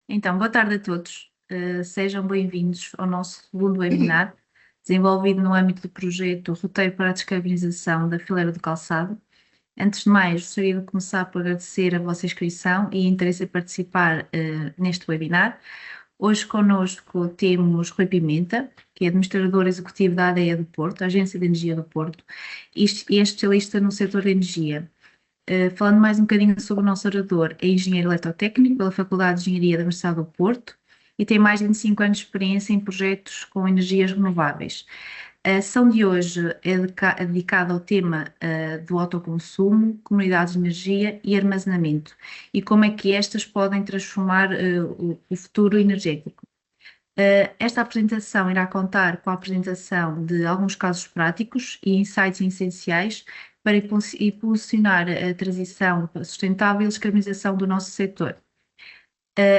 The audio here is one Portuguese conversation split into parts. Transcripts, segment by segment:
Então, boa tarde a todos. Sejam bem-vindos ao nosso segundo webinar, desenvolvido no âmbito do projeto Roteiro para a Descarbonização da Fileira do Calçado. Antes de mais, gostaria de começar por agradecer a vossa inscrição e interesse em participar neste webinar. Hoje connosco temos Rui Pimenta, que é administrador executivo da ADE do Porto, Agência de Energia do Porto, e é especialista no setor de energia. Falando mais um bocadinho sobre o nosso orador, é engenheiro eletrotécnico pela Faculdade de Engenharia da Universidade do Porto e tem mais de 25 anos de experiência em projetos com energias renováveis. A sessão de hoje é dedicada ao tema do autoconsumo, comunidades de energia e armazenamento e como é que estas podem transformar o futuro energético. Esta apresentação irá contar com a apresentação de alguns casos práticos e insights essenciais para impulsionar a transição sustentável e a descarbonização do nosso setor.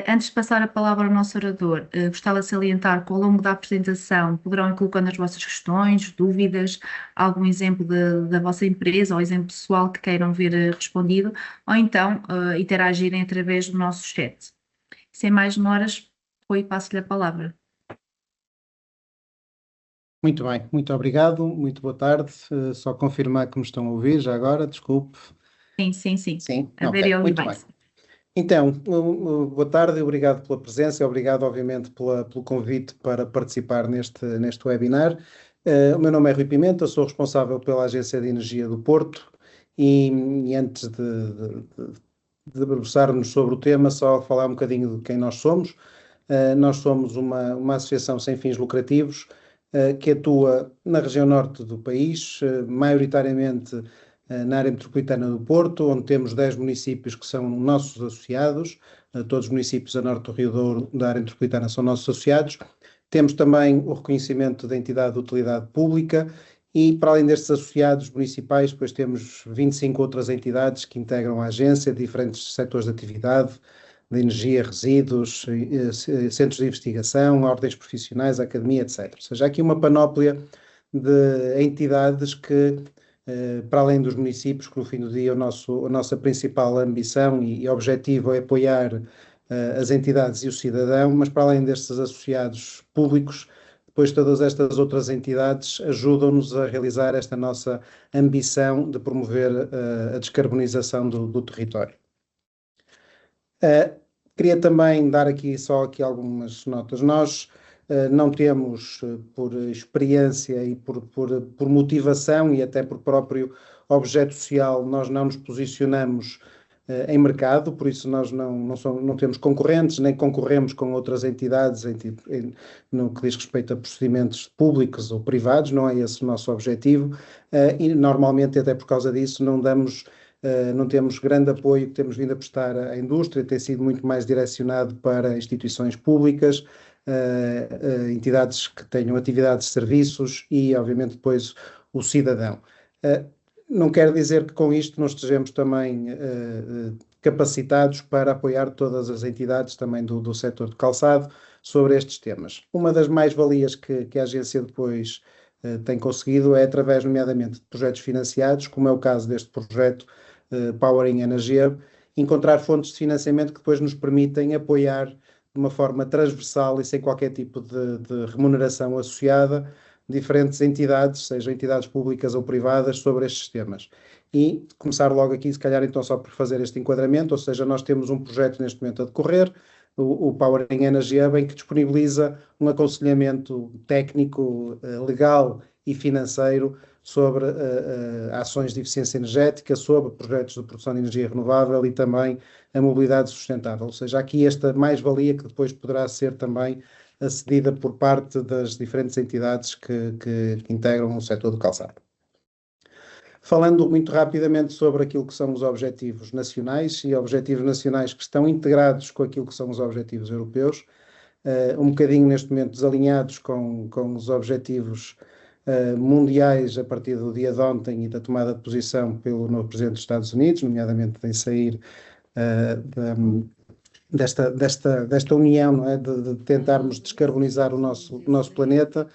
Antes de passar a palavra ao nosso orador, gostava de salientar que ao longo da apresentação poderão ir colocando as vossas questões, dúvidas, algum exemplo da vossa empresa ou exemplo pessoal que queiram ver respondido, ou então interagirem através do nosso chat. Sem mais demoras, Rui, passo-lhe a palavra. Muito bem, muito obrigado, muito boa tarde. Só confirmar que me estão a ouvir já agora, desculpe. Sim. Sim, A ver ok, e ouvir muito bem. bem. Então, boa tarde, obrigado pela presença e obrigado, obviamente, pelo convite para participar neste webinar. O meu nome é Rui Pimenta, sou responsável pela Agência de Energia do Porto e antes de debruçarmos sobre o tema, só falar um bocadinho de quem nós somos. Nós somos uma associação sem fins lucrativos que atua na região norte do país, maioritariamente na área metropolitana do Porto, onde temos 10 municípios que são nossos associados, todos os municípios a norte do Rio Douro da área metropolitana são nossos associados. Temos também o reconhecimento da entidade de utilidade pública e, para além destes associados municipais, depois temos 25 outras entidades que integram a agência, diferentes setores de atividade, de energia, resíduos, centros de investigação, ordens profissionais, academia, etc. Ou seja, há aqui uma panóplia de entidades que, para além dos municípios, que no fim do dia a nossa principal ambição e objetivo é apoiar as entidades e o cidadão, mas para além destes associados públicos, depois todas estas outras entidades ajudam-nos a realizar esta nossa ambição de promover a descarbonização do território. Queria também dar aqui algumas notas. Nós não temos, por experiência e por motivação e até por próprio objeto social, nós não nos posicionamos em mercado, por isso nós não temos concorrentes, nem concorremos com outras entidades no que diz respeito a procedimentos públicos ou privados, não é esse o nosso objetivo, e normalmente até por causa disso não temos grande apoio que temos vindo a prestar à indústria, tem sido muito mais direcionado para instituições públicas, entidades que tenham atividades de serviços e, obviamente, depois o cidadão. Não quer dizer que com isto não estejamos também capacitados para apoiar todas as entidades também do setor de calçado sobre estes temas. Uma das mais-valias que a agência depois tem conseguido é através, nomeadamente, de projetos financiados, como é o caso deste projeto Powering Energy, encontrar fontes de financiamento que depois nos permitem apoiar de uma forma transversal e sem qualquer tipo de remuneração associada diferentes entidades, sejam entidades públicas ou privadas, sobre estes temas. E começar logo aqui, se calhar então só por fazer este enquadramento, ou seja, nós temos um projeto neste momento a decorrer, o Powering Energy Hub, em que disponibiliza um aconselhamento técnico, legal e financeiro sobre ações de eficiência energética, sobre projetos de produção de energia renovável e também a mobilidade sustentável. Ou seja, aqui esta mais-valia que depois poderá ser também acedida por parte das diferentes entidades que integram o setor do calçado. Falando muito rapidamente sobre aquilo que são os objetivos nacionais e objetivos nacionais que estão integrados com aquilo que são os objetivos europeus, um bocadinho neste momento desalinhados com os objetivos mundiais a partir do dia de ontem e da tomada de posição pelo novo Presidente dos Estados Unidos, nomeadamente em sair desta união, não é? de tentarmos descarbonizar o nosso planeta,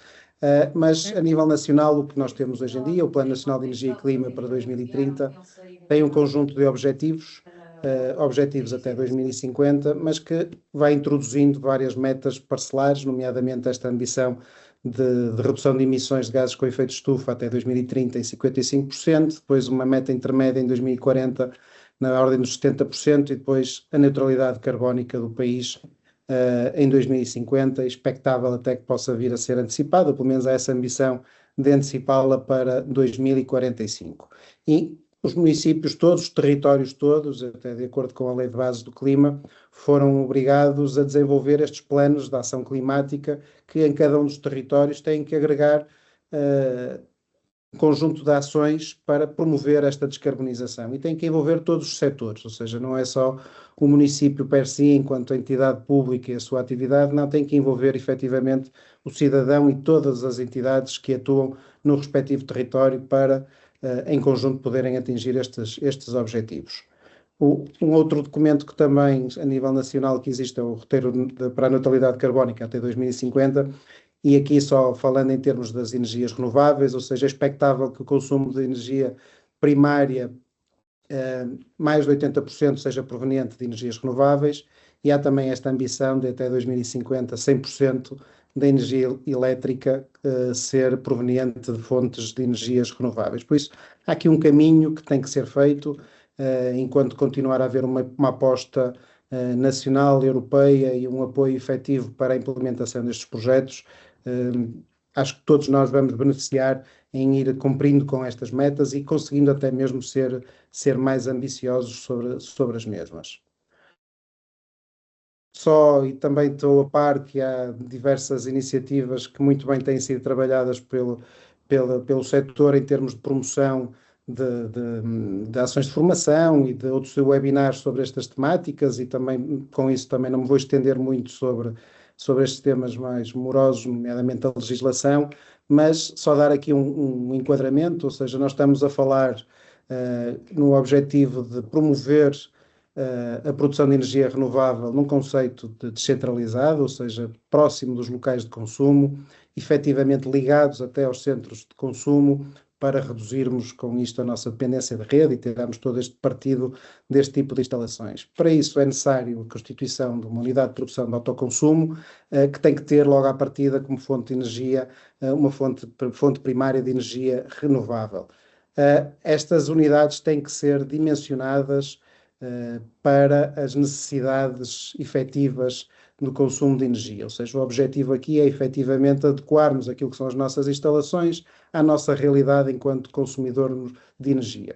mas a nível nacional o que nós temos hoje em dia, o Plano Nacional de Energia e Clima para 2030, tem um conjunto de objetivos objetivos até 2050, mas que vai introduzindo várias metas parcelares, nomeadamente esta ambição de redução de emissões de gases com efeito de estufa até 2030 em 55%, depois uma meta intermédia em 2040 na ordem dos 70% e depois a neutralidade carbónica do país em 2050, expectável até que possa vir a ser antecipada, pelo menos há essa ambição de antecipá-la para 2045. E os municípios todos, os territórios todos, até de acordo com a Lei de Base do Clima, foram obrigados a desenvolver estes planos de ação climática que em cada um dos territórios têm que agregar um conjunto de ações para promover esta descarbonização e tem que envolver todos os setores, ou seja, não é só o município per si enquanto entidade pública e a sua atividade, não, tem que envolver efetivamente o cidadão e todas as entidades que atuam no respectivo território para em conjunto poderem atingir estes objetivos. Um outro documento que também, a nível nacional, que existe é o roteiro para a neutralidade carbónica até 2050, e aqui só falando em termos das energias renováveis, ou seja, é expectável que o consumo de energia primária, mais de 80% seja proveniente de energias renováveis, e há também esta ambição de até 2050 100% da energia elétrica ser proveniente de fontes de energias renováveis. Por isso, há aqui um caminho que tem que ser feito, enquanto continuar a haver uma aposta nacional, europeia e um apoio efetivo para a implementação destes projetos. Acho que todos nós vamos beneficiar em ir cumprindo com estas metas e conseguindo até mesmo ser mais ambiciosos sobre as mesmas. E também estou a par que há diversas iniciativas que muito bem têm sido trabalhadas pelo setor em termos de promoção de ações de formação e de outros webinars sobre estas temáticas, e também com isso também não me vou estender muito sobre estes temas mais morosos, nomeadamente a legislação, mas só dar aqui um enquadramento, ou seja, nós estamos a falar no objetivo de promover a produção de energia renovável num conceito de descentralizado, ou seja, próximo dos locais de consumo, efetivamente ligados até aos centros de consumo, para reduzirmos com isto a nossa dependência de rede e tirarmos todo este partido deste tipo de instalações. Para isso é necessário a constituição de uma unidade de produção de autoconsumo, que tem que ter logo à partida como fonte de energia, uma fonte primária de energia renovável. Estas unidades têm que ser dimensionadas para as necessidades efetivas no consumo de energia, ou seja, o objetivo aqui é efetivamente adequarmos aquilo que são as nossas instalações à nossa realidade enquanto consumidor de energia.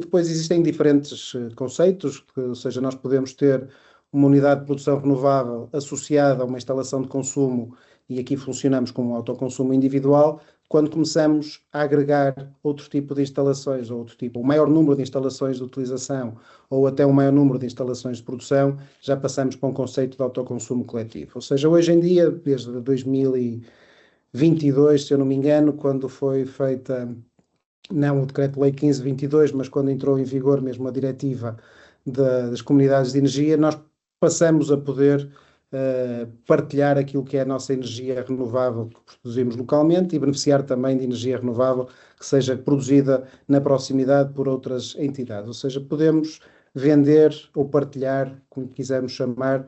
Depois existem diferentes conceitos, ou seja, nós podemos ter uma unidade de produção renovável associada a uma instalação de consumo, e aqui funcionamos com um autoconsumo individual. Quando começamos a agregar outro tipo de instalações, ou o maior número de instalações de utilização, ou até um maior número de instalações de produção, já passamos para um conceito de autoconsumo coletivo. Ou seja, hoje em dia, desde 2022, se eu não me engano, quando foi feita, não o Decreto-Lei 1522, mas quando entrou em vigor mesmo a diretiva das comunidades de energia, nós passamos a poder partilhar aquilo que é a nossa energia renovável que produzimos localmente e beneficiar também de energia renovável que seja produzida na proximidade por outras entidades. Ou seja, podemos vender ou partilhar, como quisermos chamar,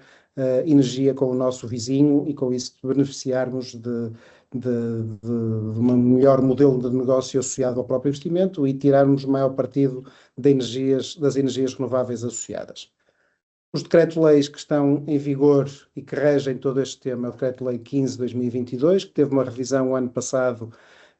energia com o nosso vizinho e com isso beneficiarmos de um melhor modelo de negócio associado ao próprio investimento e tirarmos o maior partido das energias renováveis associadas. Os decretos-leis que estão em vigor e que regem todo este tema, o Decreto-Lei 15/2022, que teve uma revisão o ano passado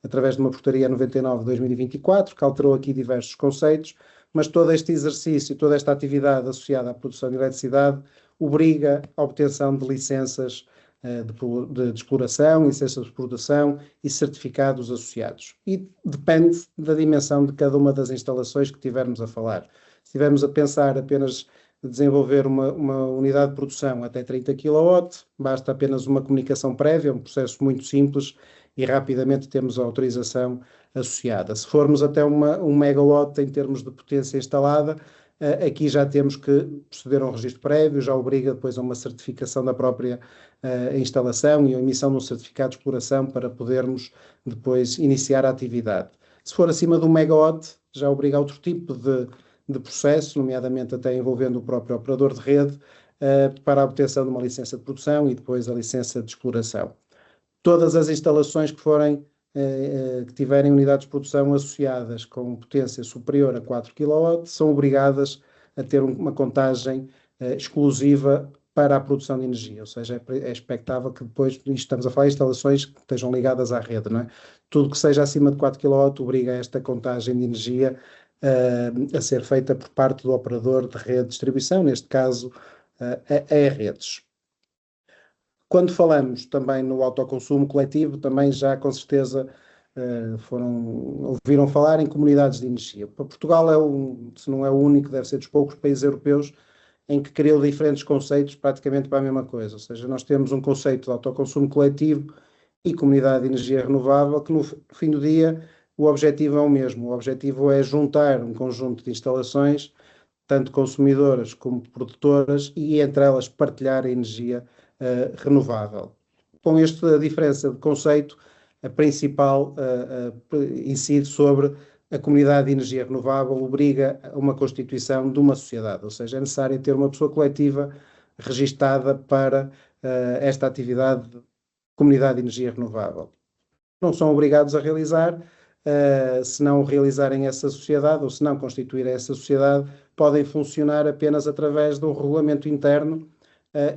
através de uma portaria 99/2024, que alterou aqui diversos conceitos, mas todo este exercício, toda esta atividade associada à produção de eletricidade obriga à obtenção de licenças de exploração, licenças de exploração e certificados associados. E depende da dimensão de cada uma das instalações que tivermos a falar. Se estivermos a pensar apenas desenvolver uma unidade de produção até 30 kW, basta apenas uma comunicação prévia, um processo muito simples e rapidamente temos a autorização associada. Se formos até 1 megawatt em termos de potência instalada, aqui já temos que proceder a um registro prévio, já obriga depois a uma certificação da própria instalação e a emissão de um certificado de exploração para podermos depois iniciar a atividade. Se for acima de 1 megawatt, já obriga a outro tipo de processo, nomeadamente até envolvendo o próprio operador de rede, para a obtenção de uma licença de produção e depois a licença de exploração. Todas as instalações que tiverem unidades de produção associadas com potência superior a 4 kW são obrigadas a ter uma contagem exclusiva para a produção de energia, ou seja, é expectável que depois, estamos a falar de instalações que estejam ligadas à rede, não é? Tudo que seja acima de 4 kW obriga a esta contagem de energia a ser feita por parte do operador de rede de distribuição, neste caso a redes. Quando falamos também no autoconsumo coletivo, também já com certeza ouviram falar em comunidades de energia. Portugal se não é o único, deve ser dos poucos países europeus em que criou diferentes conceitos praticamente para a mesma coisa. Ou seja, nós temos um conceito de autoconsumo coletivo e comunidade de energia renovável que no fim do dia o objetivo é o mesmo. O objetivo é juntar um conjunto de instalações, tanto consumidoras como produtoras, e entre elas partilhar a energia renovável. Com esta diferença de conceito, a principal incide sobre a comunidade de energia renovável, obriga a uma constituição de uma sociedade, ou seja, é necessário ter uma pessoa coletiva registada para esta atividade de comunidade de energia renovável. Não são obrigados a realizar, se não realizarem essa sociedade ou se não constituírem essa sociedade, podem funcionar apenas através de um regulamento interno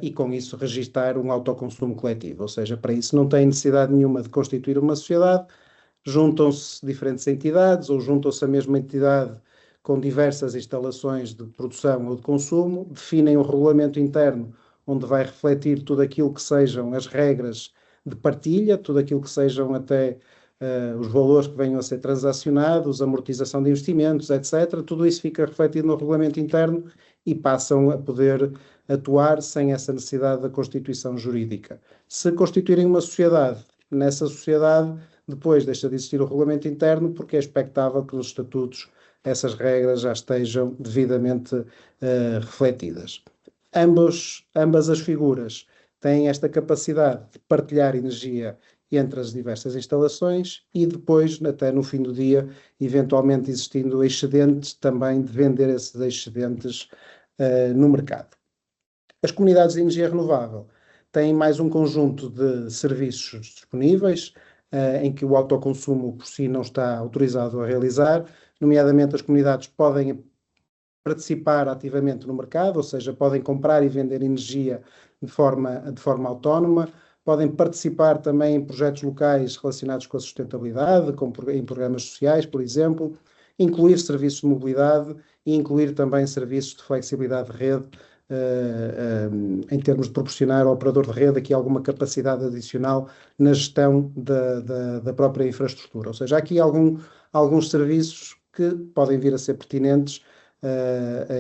e com isso registar um autoconsumo coletivo, ou seja, para isso não tem necessidade nenhuma de constituir uma sociedade, juntam-se diferentes entidades ou juntam-se a mesma entidade com diversas instalações de produção ou de consumo, definem um regulamento interno onde vai refletir tudo aquilo que sejam as regras de partilha, tudo aquilo que sejam até os valores que venham a ser transacionados, amortização de investimentos, etc. Tudo isso fica refletido no regulamento interno e passam a poder atuar sem essa necessidade da constituição jurídica. Se constituírem uma sociedade, nessa sociedade depois deixa de existir o regulamento interno porque é expectável que nos estatutos essas regras já estejam devidamente refletidas. Ambas as figuras têm esta capacidade de partilhar energia entre as diversas instalações e depois, até no fim do dia, eventualmente existindo excedentes, também de vender esses excedentes no mercado. As comunidades de energia renovável têm mais um conjunto de serviços disponíveis, em que o autoconsumo por si não está autorizado a realizar, nomeadamente as comunidades podem participar ativamente no mercado, ou seja, podem comprar e vender energia de forma autónoma, podem participar também em projetos locais relacionados com a sustentabilidade, em programas sociais, por exemplo, incluir serviços de mobilidade e incluir também serviços de flexibilidade de rede, em termos de proporcionar ao operador de rede aqui alguma capacidade adicional na gestão da própria infraestrutura. Ou seja, há aqui alguns serviços que podem vir a ser pertinentes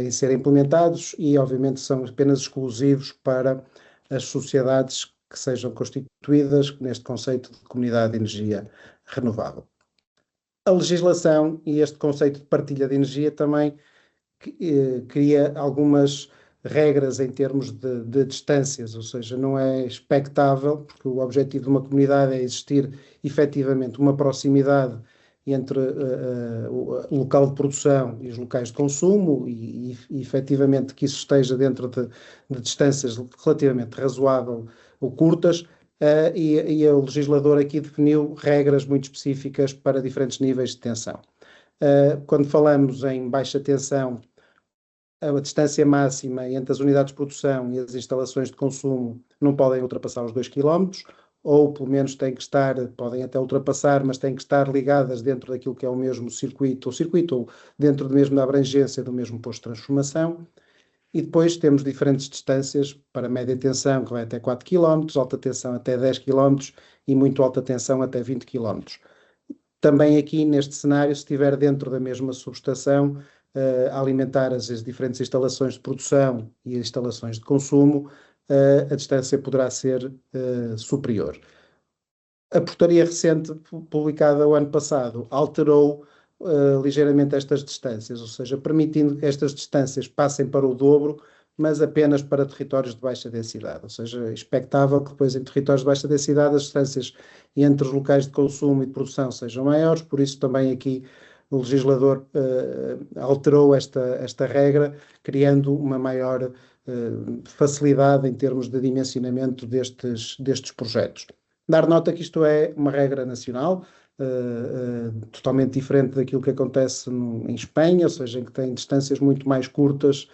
em serem implementados e, obviamente, são apenas exclusivos para as sociedades que sejam constituídas neste conceito de comunidade de energia renovável. A legislação e este conceito de partilha de energia também cria algumas regras em termos de distâncias, ou seja, não é expectável, porque o objetivo de uma comunidade é existir efetivamente uma proximidade entre o local de produção e os locais de consumo e efetivamente que isso esteja dentro de distâncias relativamente razoável ou curtas, e o legislador aqui definiu regras muito específicas para diferentes níveis de tensão. Quando falamos em baixa tensão, a distância máxima entre as unidades de produção e as instalações de consumo não podem ultrapassar os 2 km, ou pelo menos têm que estar, podem até ultrapassar, mas têm que estar ligadas dentro daquilo que é o mesmo circuito ou dentro mesmo da abrangência do mesmo posto de transformação. E depois temos diferentes distâncias para média tensão, que vai até 4 km, alta tensão até 10 km e muito alta tensão até 20 km. Também aqui neste cenário, se estiver dentro da mesma subestação, a alimentar as diferentes instalações de produção e as instalações de consumo, a distância poderá ser superior. A portaria recente, publicada o ano passado, alterou ligeiramente estas distâncias, ou seja, permitindo que estas distâncias passem para o dobro, mas apenas para territórios de baixa densidade. Ou seja, é expectável que depois em territórios de baixa densidade as distâncias entre os locais de consumo e de produção sejam maiores, por isso também aqui o legislador alterou esta regra, criando uma maior facilidade em termos de dimensionamento destes projetos. Dar nota que isto é uma regra nacional, totalmente diferente daquilo que acontece em Espanha, ou seja, em que tem distâncias muito mais curtas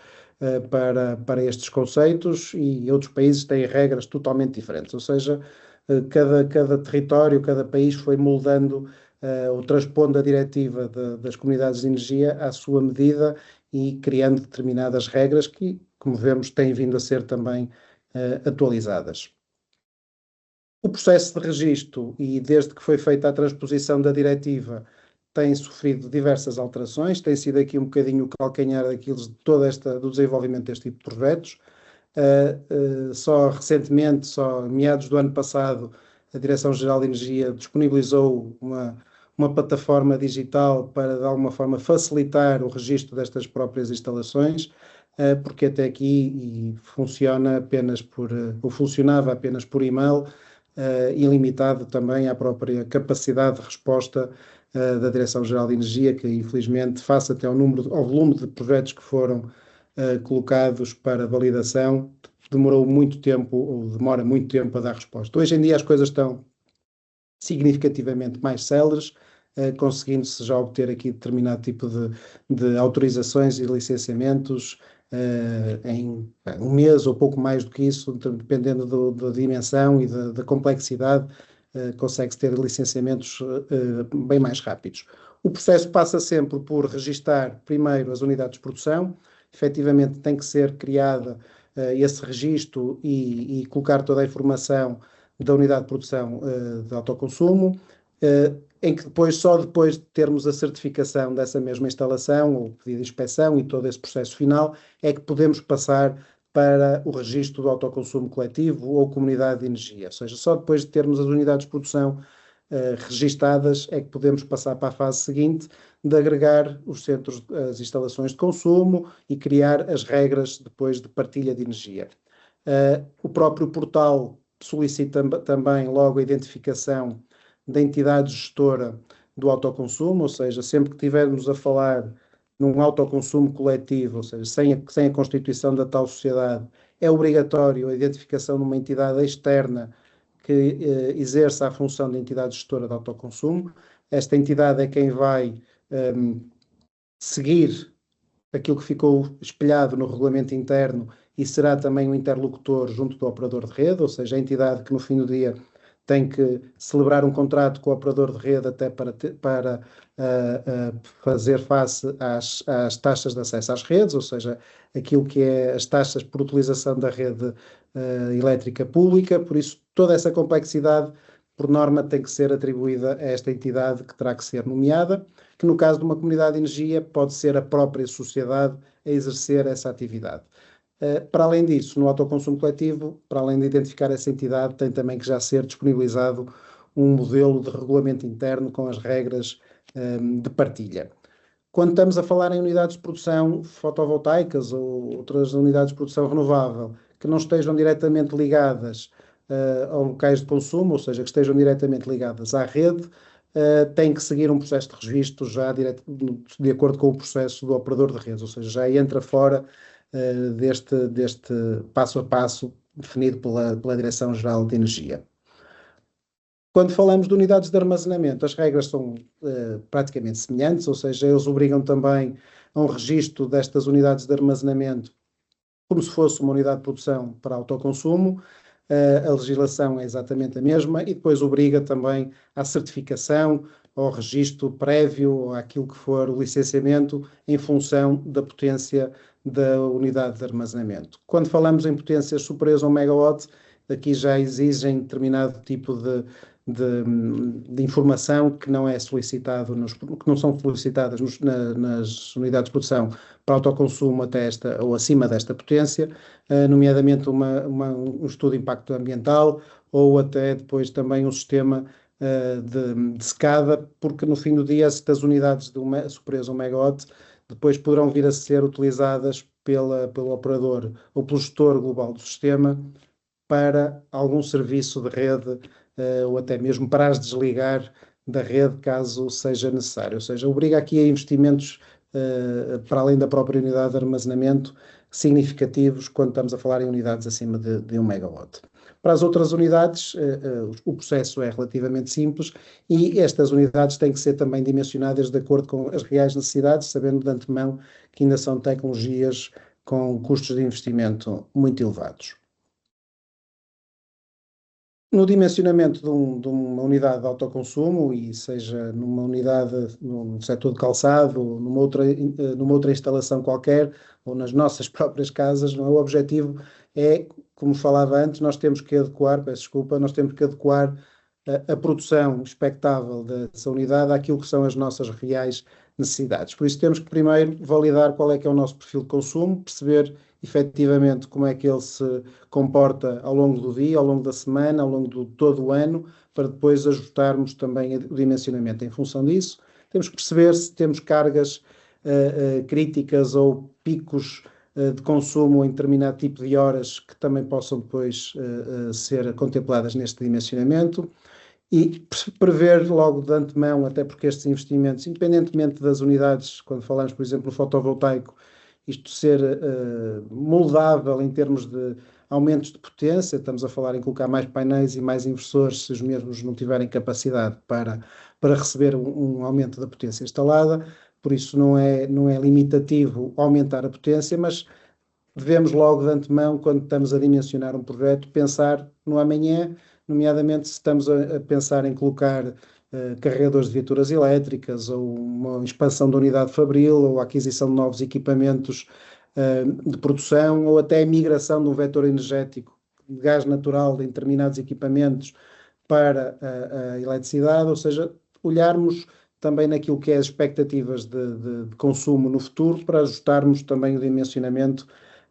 para estes conceitos, e outros países têm regras totalmente diferentes, ou seja, cada território, cada país foi moldando ou transpondo a diretiva das comunidades de energia à sua medida e criando determinadas regras que, como vemos, têm vindo a ser também atualizadas. O processo de registro, e desde que foi feita a transposição da diretiva, tem sofrido diversas alterações, tem sido aqui um bocadinho o calcanhar daquilo do desenvolvimento deste tipo de projetos. Só recentemente, só meados do ano passado, a Direção-Geral de Energia disponibilizou uma plataforma digital para, de alguma forma, facilitar o registro destas próprias instalações, porque até aqui funciona apenas ou funcionava apenas por e-mail, e limitado também à própria capacidade de resposta da Direção-Geral de Energia, que infelizmente, face até ao volume de projetos que foram colocados para validação, demorou muito tempo, ou demora muito tempo a dar resposta. Hoje em dia as coisas estão significativamente mais céleres, conseguindo-se já obter aqui determinado tipo de autorizações e licenciamentos em um mês ou pouco mais do que isso, dependendo da dimensão e da complexidade, consegue-se ter licenciamentos bem mais rápidos. O processo passa sempre por registar primeiro as unidades de produção. Efetivamente tem que ser criada esse registro e colocar toda a informação da unidade de produção de autoconsumo, em que só depois de termos a certificação dessa mesma instalação, ou pedido de inspeção e todo esse processo final, é que podemos passar para o registro do autoconsumo coletivo ou comunidade de energia. Ou seja, só depois de termos as unidades de produção registadas é que podemos passar para a fase seguinte de agregar os centros, as instalações de consumo e criar as regras depois de partilha de energia. O próprio portal solicita também logo a identificação da entidade gestora do autoconsumo, ou seja, sempre que estivermos a falar num autoconsumo coletivo, ou seja, sem a constituição da tal sociedade, é obrigatório a identificação de uma entidade externa que exerça a função de entidade gestora de autoconsumo. Esta entidade é quem vai seguir aquilo que ficou espelhado no regulamento interno e será também o interlocutor junto do operador de rede, ou seja, a entidade que no fim do dia tem que celebrar um contrato com o operador de rede até para fazer face às taxas de acesso às redes, ou seja, aquilo que é as taxas por utilização da rede elétrica pública. Por isso, toda essa complexidade, por norma, tem que ser atribuída a esta entidade que terá que ser nomeada, que no caso de uma comunidade de energia pode ser a própria sociedade a exercer essa atividade. Para além disso, no autoconsumo coletivo, para além de identificar essa entidade, tem também que já ser disponibilizado um modelo de regulamento interno com as regras de partilha. Quando estamos a falar em unidades de produção fotovoltaicas ou outras unidades de produção renovável que não estejam diretamente ligadas a locais de consumo, ou seja, que estejam diretamente ligadas à rede, tem que seguir um processo de registro já de acordo com o processo do operador de redes, ou seja, já entra fora deste passo a passo definido pela Direção-Geral de Energia. Quando falamos de unidades de armazenamento, as regras são praticamente semelhantes, ou seja, eles obrigam também a um registro destas unidades de armazenamento como se fosse uma unidade de produção para autoconsumo. A legislação é exatamente a mesma e depois obriga também à certificação, ao registro prévio, àquilo que for o licenciamento em função da potência da unidade de armazenamento. Quando falamos em potências superiores a 1 megawatt, aqui já exigem determinado tipo de informação que não é solicitado, que não são solicitadas nas unidades de produção para autoconsumo até esta ou acima desta potência, nomeadamente um estudo de impacto ambiental ou até depois também um sistema de secada, porque no fim do dia estas unidades superiores a 1 megawatt depois poderão vir a ser utilizadas pelo operador ou pelo gestor global do sistema para algum serviço de rede ou até mesmo para as desligar da rede, caso seja necessário. Ou seja, obriga aqui a investimentos para além da própria unidade de armazenamento, significativos quando estamos a falar em unidades acima de 1 megawatt. Para as outras unidades, o processo é relativamente simples e estas unidades têm que ser também dimensionadas de acordo com as reais necessidades, sabendo de antemão que ainda são tecnologias com custos de investimento muito elevados. No dimensionamento de uma unidade de autoconsumo, e seja numa unidade no setor de calçado, numa outra instalação qualquer, ou nas nossas próprias casas, o objetivo é, como falava antes, nós temos que adequar, peço desculpa, nós temos que adequar a produção expectável dessa unidade àquilo que são as nossas reais necessidades. Por isso temos que primeiro validar qual é que é o nosso perfil de consumo, perceber efetivamente como é que ele se comporta ao longo do dia, ao longo da semana, ao longo de todo o ano, para depois ajustarmos também o dimensionamento. Em função disso, temos que perceber se temos cargas críticas ou picos de consumo em determinado tipo de horas que também possam depois ser contempladas neste dimensionamento. E prever logo de antemão, até porque estes investimentos, independentemente das unidades, quando falamos, por exemplo, no fotovoltaico, isto ser moldável em termos de aumentos de potência, estamos a falar em colocar mais painéis e mais inversores, se os mesmos não tiverem capacidade para receber um aumento da potência instalada, por isso não é limitativo aumentar a potência, mas devemos logo de antemão, quando estamos a dimensionar um projeto, pensar no amanhã, nomeadamente se estamos a pensar em colocar carregadores de viaturas elétricas ou uma expansão da unidade fabril ou a aquisição de novos equipamentos de produção ou até a migração de um vetor energético de gás natural em determinados equipamentos para a eletricidade, ou seja, olharmos também naquilo que é as expectativas de consumo no futuro para ajustarmos também o dimensionamento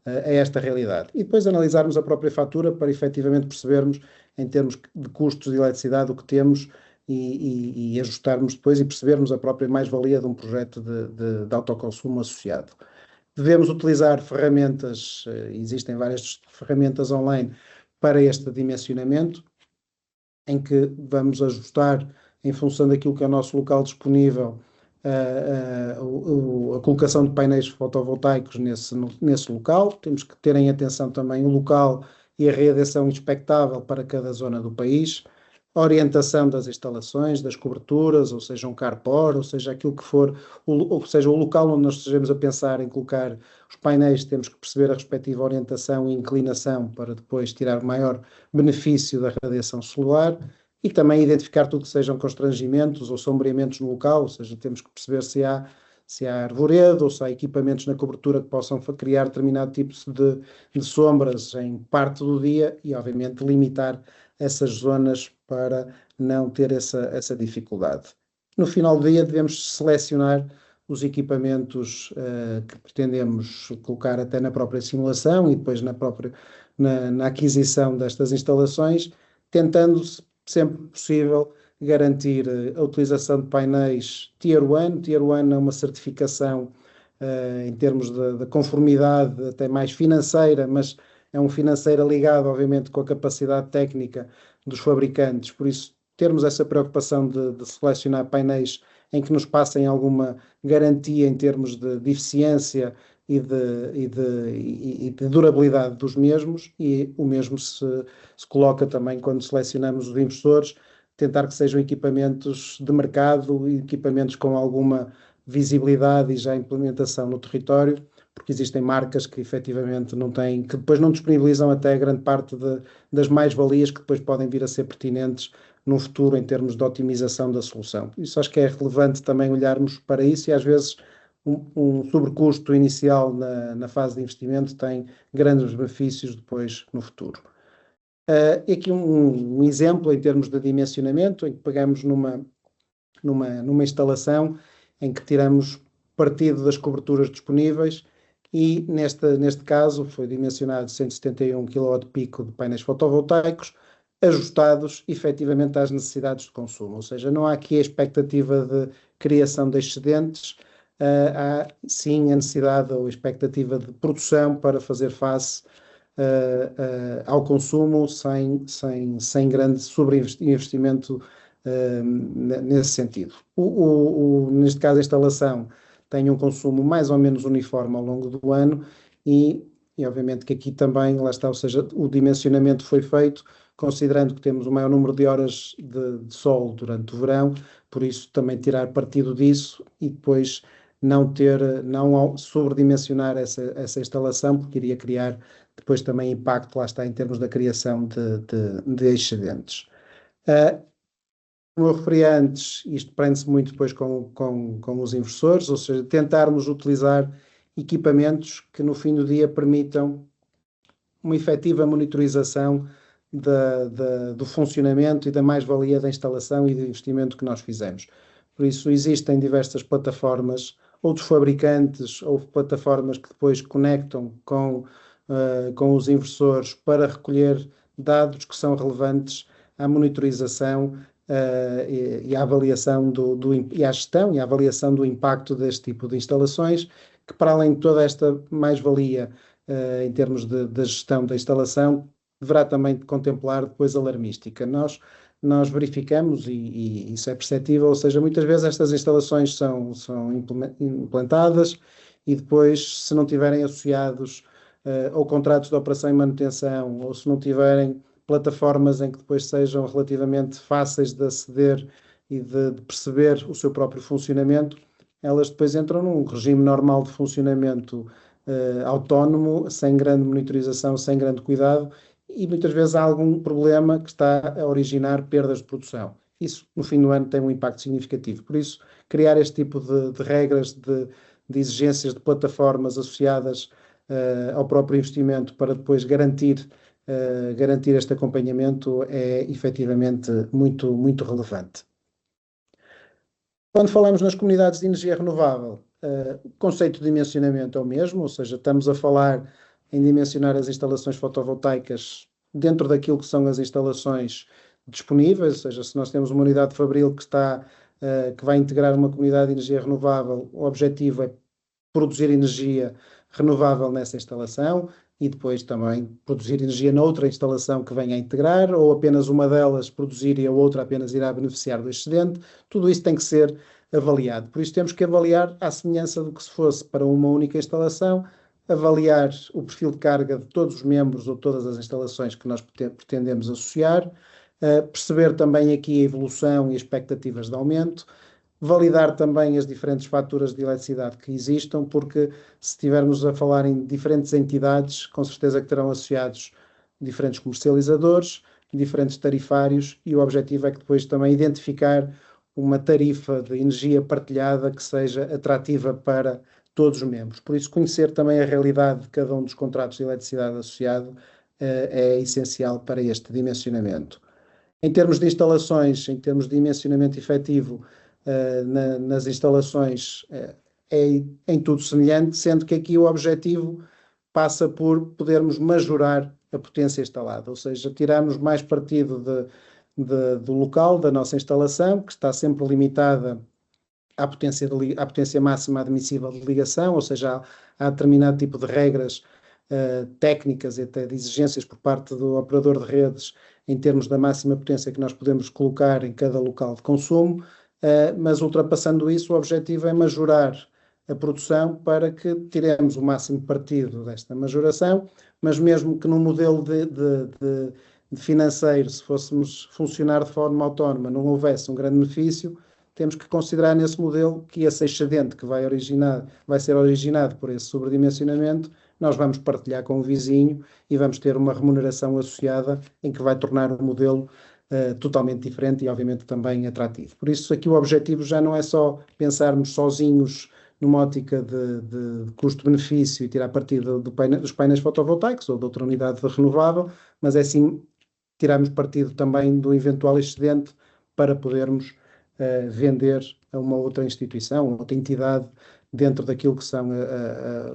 a esta realidade. E depois analisarmos a própria fatura para efetivamente percebermos, em termos de custos de eletricidade, o que temos e ajustarmos depois e percebermos a própria mais-valia de um projeto de autoconsumo associado. Devemos utilizar ferramentas, existem várias ferramentas online para este dimensionamento, em que vamos ajustar, em função daquilo que é o nosso local disponível, a colocação de painéis fotovoltaicos nesse local. Temos que ter em atenção também o local e a radiação expectável para cada zona do país, a orientação das instalações, das coberturas, ou seja, um carport, ou seja, aquilo que for, ou seja, o local onde nós estejamos a pensar em colocar os painéis, temos que perceber a respectiva orientação e inclinação para depois tirar o maior benefício da radiação solar. E também identificar tudo que sejam constrangimentos ou sombreamentos no local, ou seja, temos que perceber se há arvoredo ou se há equipamentos na cobertura que possam criar determinado tipo de sombras em parte do dia e, obviamente, limitar essas zonas para não ter essa dificuldade. No final do dia, devemos selecionar os equipamentos que pretendemos colocar até na própria simulação e depois na aquisição destas instalações, tentando sempre possível garantir a utilização de painéis Tier 1. Tier 1 é uma certificação em termos de conformidade até mais financeira, mas é um financeira ligado, obviamente, com a capacidade técnica dos fabricantes. Por isso, termos essa preocupação de selecionar painéis em que nos passem alguma garantia em termos de eficiência e de durabilidade dos mesmos, e o mesmo se coloca também quando selecionamos os investidores, tentar que sejam equipamentos de mercado e equipamentos com alguma visibilidade e já implementação no território, porque existem marcas que efetivamente não têm, que depois não disponibilizam até grande parte das mais-valias que depois podem vir a ser pertinentes no futuro em termos de otimização da solução. Isso acho que é relevante também olharmos para isso e às vezes um sobrecusto inicial na fase de investimento tem grandes benefícios depois no futuro. Aqui um exemplo em termos de dimensionamento, em que pegamos numa instalação em que tiramos partido das coberturas disponíveis e neste caso foi dimensionado 171 kW de painéis fotovoltaicos ajustados efetivamente às necessidades de consumo, ou seja, não há aqui a expectativa de criação de excedentes, há sim a necessidade ou a expectativa de produção para fazer face ao consumo sem grande sobreinvestimento nesse sentido. Neste caso, a instalação tem um consumo mais ou menos uniforme ao longo do ano e obviamente que aqui também, lá está, ou seja, o dimensionamento foi feito considerando que temos o maior número de horas de sol durante o verão, por isso também tirar partido disso e depois não sobredimensionar essa instalação, porque iria criar depois também impacto, lá está, em termos da criação de excedentes. Como eu referi antes, isto prende-se muito depois com os inversores, ou seja, tentarmos utilizar equipamentos que no fim do dia permitam uma efetiva monitorização do funcionamento e da mais-valia da instalação e do investimento que nós fizemos. Por isso, existem diversas plataformas, ou dos fabricantes, ou plataformas que depois conectam com os inversores para recolher dados que são relevantes à monitorização e à avaliação e à gestão e à avaliação do impacto deste tipo de instalações, que para além de toda esta mais-valia em termos da gestão da instalação, deverá também contemplar depois a alarmística. Nós verificamos, e isso é perceptível, ou seja, muitas vezes estas instalações são implantadas e depois, se não tiverem associados ou contratos de operação e manutenção, ou se não tiverem plataformas em que depois sejam relativamente fáceis de aceder e de perceber o seu próprio funcionamento, elas depois entram num regime normal de funcionamento autónomo, sem grande monitorização, sem grande cuidado, e muitas vezes há algum problema que está a originar perdas de produção. Isso, no fim do ano, tem um impacto significativo. Por isso, criar este tipo de regras, de exigências de plataformas associadas ao próprio investimento para depois garantir este acompanhamento é efetivamente muito, muito relevante. Quando falamos nas comunidades de energia renovável, o conceito de dimensionamento é o mesmo, ou seja, estamos a falar em dimensionar as instalações fotovoltaicas dentro daquilo que são as instalações disponíveis, ou seja, se nós temos uma unidade fabril que vai integrar uma comunidade de energia renovável, o objetivo é produzir energia renovável nessa instalação e depois também produzir energia noutra instalação que venha a integrar, ou apenas uma delas produzir e a outra apenas irá beneficiar do excedente. Tudo isso tem que ser avaliado. Por isso temos que avaliar à semelhança do que se fosse para uma única instalação, avaliar o perfil de carga de todos os membros ou todas as instalações que nós pretendemos associar, perceber também aqui a evolução e expectativas de aumento, validar também as diferentes faturas de eletricidade que existam, porque se estivermos a falar em diferentes entidades, com certeza que terão associados diferentes comercializadores, diferentes tarifários, e o objetivo é que depois também identificar uma tarifa de energia partilhada que seja atrativa para todos os membros. Por isso, conhecer também a realidade de cada um dos contratos de eletricidade associado é essencial para este dimensionamento. Em termos de instalações, em termos de dimensionamento efetivo, nas instalações é em tudo semelhante, sendo que aqui o objetivo passa por podermos majorar a potência instalada, ou seja, tirarmos mais partido do local da nossa instalação, que está sempre limitada à potência máxima admissível de ligação, ou seja, há determinado tipo de regras técnicas e até de exigências por parte do operador de redes em termos da máxima potência que nós podemos colocar em cada local de consumo, mas ultrapassando isso, o objetivo é majorar a produção para que tiremos o máximo partido desta majoração, mas mesmo que num modelo de financeiro, se fôssemos funcionar de forma autónoma, não houvesse um grande benefício, temos que considerar nesse modelo que esse excedente que vai ser originado por esse sobredimensionamento, nós vamos partilhar com o vizinho e vamos ter uma remuneração associada em que vai tornar o modelo totalmente diferente e obviamente também atrativo. Por isso aqui o objetivo já não é só pensarmos sozinhos numa ótica de custo-benefício e tirar partido dos painéis fotovoltaicos ou de outra unidade renovável, mas é sim tirarmos partido também do eventual excedente para podermos vender a uma outra instituição, outra entidade dentro daquilo que são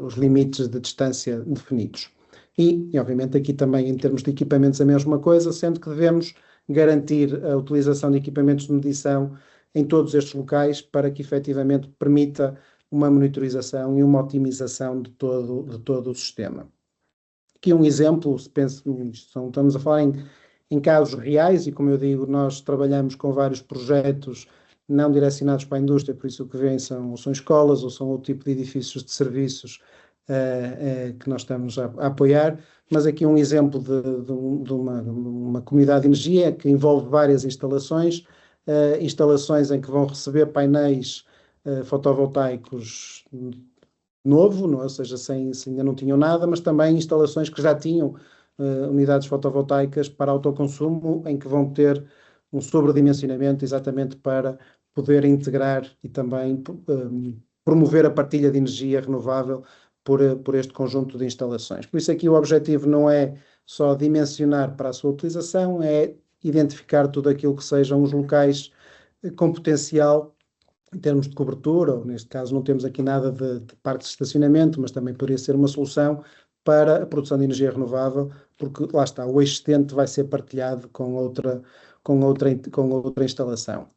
os limites de distância definidos. E, obviamente, aqui também em termos de equipamentos a mesma coisa, sendo que devemos garantir a utilização de equipamentos de medição em todos estes locais para que efetivamente permita uma monitorização e uma otimização de todo o sistema. Aqui um exemplo, estamos a falar em casos reais, e como eu digo, nós trabalhamos com vários projetos não direcionados para a indústria, por isso o que vem são escolas ou são outro tipo de edifícios de serviços que nós estamos a apoiar, mas aqui um exemplo de uma comunidade de energia que envolve várias instalações, instalações em que vão receber painéis fotovoltaicos novo, não é? Ou seja, ainda não tinham nada, mas também instalações que já tinham unidades fotovoltaicas para autoconsumo, em que vão ter um sobredimensionamento exatamente para poder integrar e também promover a partilha de energia renovável por este conjunto de instalações. Por isso aqui o objetivo não é só dimensionar para a sua utilização, é identificar tudo aquilo que sejam os locais com potencial em termos de cobertura, ou neste caso não temos aqui nada de parques de estacionamento, mas também poderia ser uma solução para a produção de energia renovável, porque lá está, o excedente vai ser partilhado com outra instalação.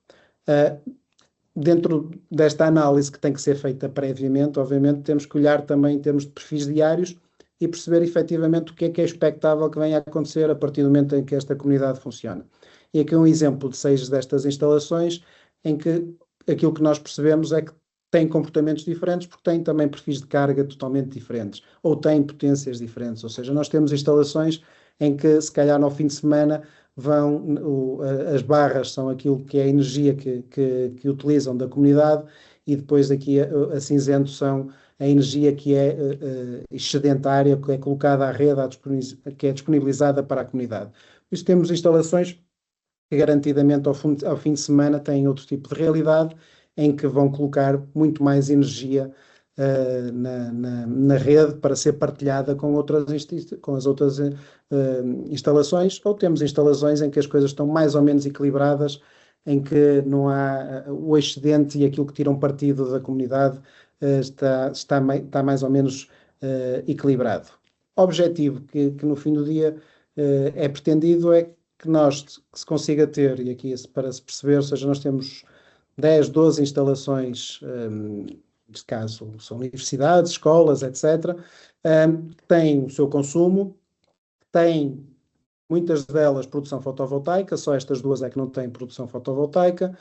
Dentro desta análise que tem que ser feita previamente, obviamente temos que olhar também em termos de perfis diários e perceber efetivamente o que é expectável que venha a acontecer a partir do momento em que esta comunidade funciona. E aqui um exemplo de 6 destas instalações em que aquilo que nós percebemos é que têm comportamentos diferentes porque têm também perfis de carga totalmente diferentes ou têm potências diferentes, ou seja, nós temos instalações em que se calhar no fim de semana as barras são aquilo que é a energia que utilizam da comunidade e depois aqui a cinzento são a energia que é excedentária, que é colocada à rede, que é disponibilizada para a comunidade. Por isso temos instalações que garantidamente ao fim de semana têm outro tipo de realidade, em que vão colocar muito mais energia na rede para ser partilhada com as outras instalações, ou temos instalações em que as coisas estão mais ou menos equilibradas, em que não há o excedente e aquilo que tiram partido da comunidade está mais ou menos equilibrado. O objetivo que no fim do dia é pretendido é que se consiga ter, e aqui para se perceber, ou seja, nós temos 10, 12 instalações, neste caso são universidades, escolas, etc., que têm o seu consumo, têm muitas delas produção fotovoltaica, só estas duas é que não têm produção fotovoltaica,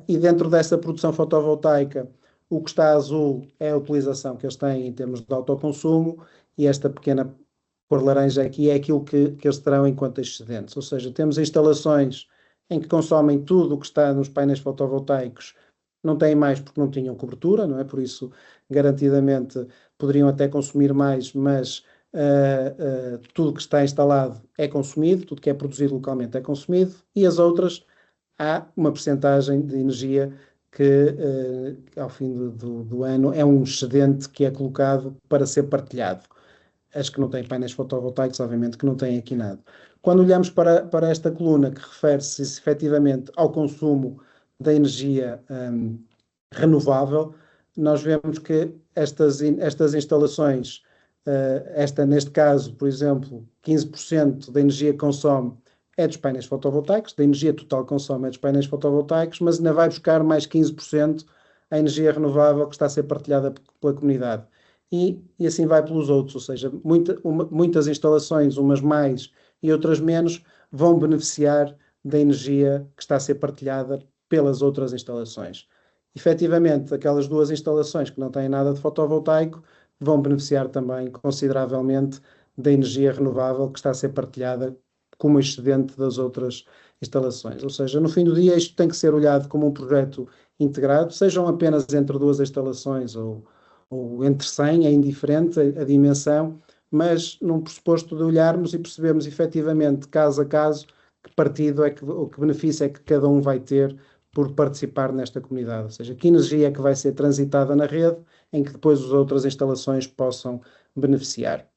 e dentro dessa produção fotovoltaica, o que está azul é a utilização que eles têm em termos de autoconsumo, e esta pequena cor laranja aqui é aquilo que eles terão enquanto excedentes. Ou seja, temos instalações em que consomem tudo o que está nos painéis fotovoltaicos, não têm mais porque não tinham cobertura, não é? Por isso, garantidamente, poderiam até consumir mais, mas tudo que está instalado é consumido, tudo que é produzido localmente é consumido, e as outras, há uma percentagem de energia que, ao fim do ano, é um excedente que é colocado para ser partilhado. As que não têm painéis fotovoltaicos, obviamente, que não têm aqui nada. Quando olhamos para esta coluna que refere-se efetivamente ao consumo da energia renovável, nós vemos que estas instalações, neste caso, por exemplo, 15% da energia que consome é dos painéis fotovoltaicos, da energia total que consome é dos painéis fotovoltaicos, mas ainda vai buscar mais 15% a energia renovável que está a ser partilhada pela comunidade. E assim vai pelos outros, ou seja, muitas instalações, umas mais e outras menos, vão beneficiar da energia que está a ser partilhada pelas outras instalações. Efetivamente, aquelas duas instalações que não têm nada de fotovoltaico vão beneficiar também consideravelmente da energia renovável que está a ser partilhada como excedente das outras instalações. Ou seja, no fim do dia isto tem que ser olhado como um projeto integrado, sejam apenas entre duas instalações ou entre 100, é indiferente a dimensão, mas num pressuposto de olharmos e percebermos efetivamente, caso a caso, que partido ou que benefício é que cada um vai ter por participar nesta comunidade, ou seja, que energia é que vai ser transitada na rede, em que depois as outras instalações possam beneficiar.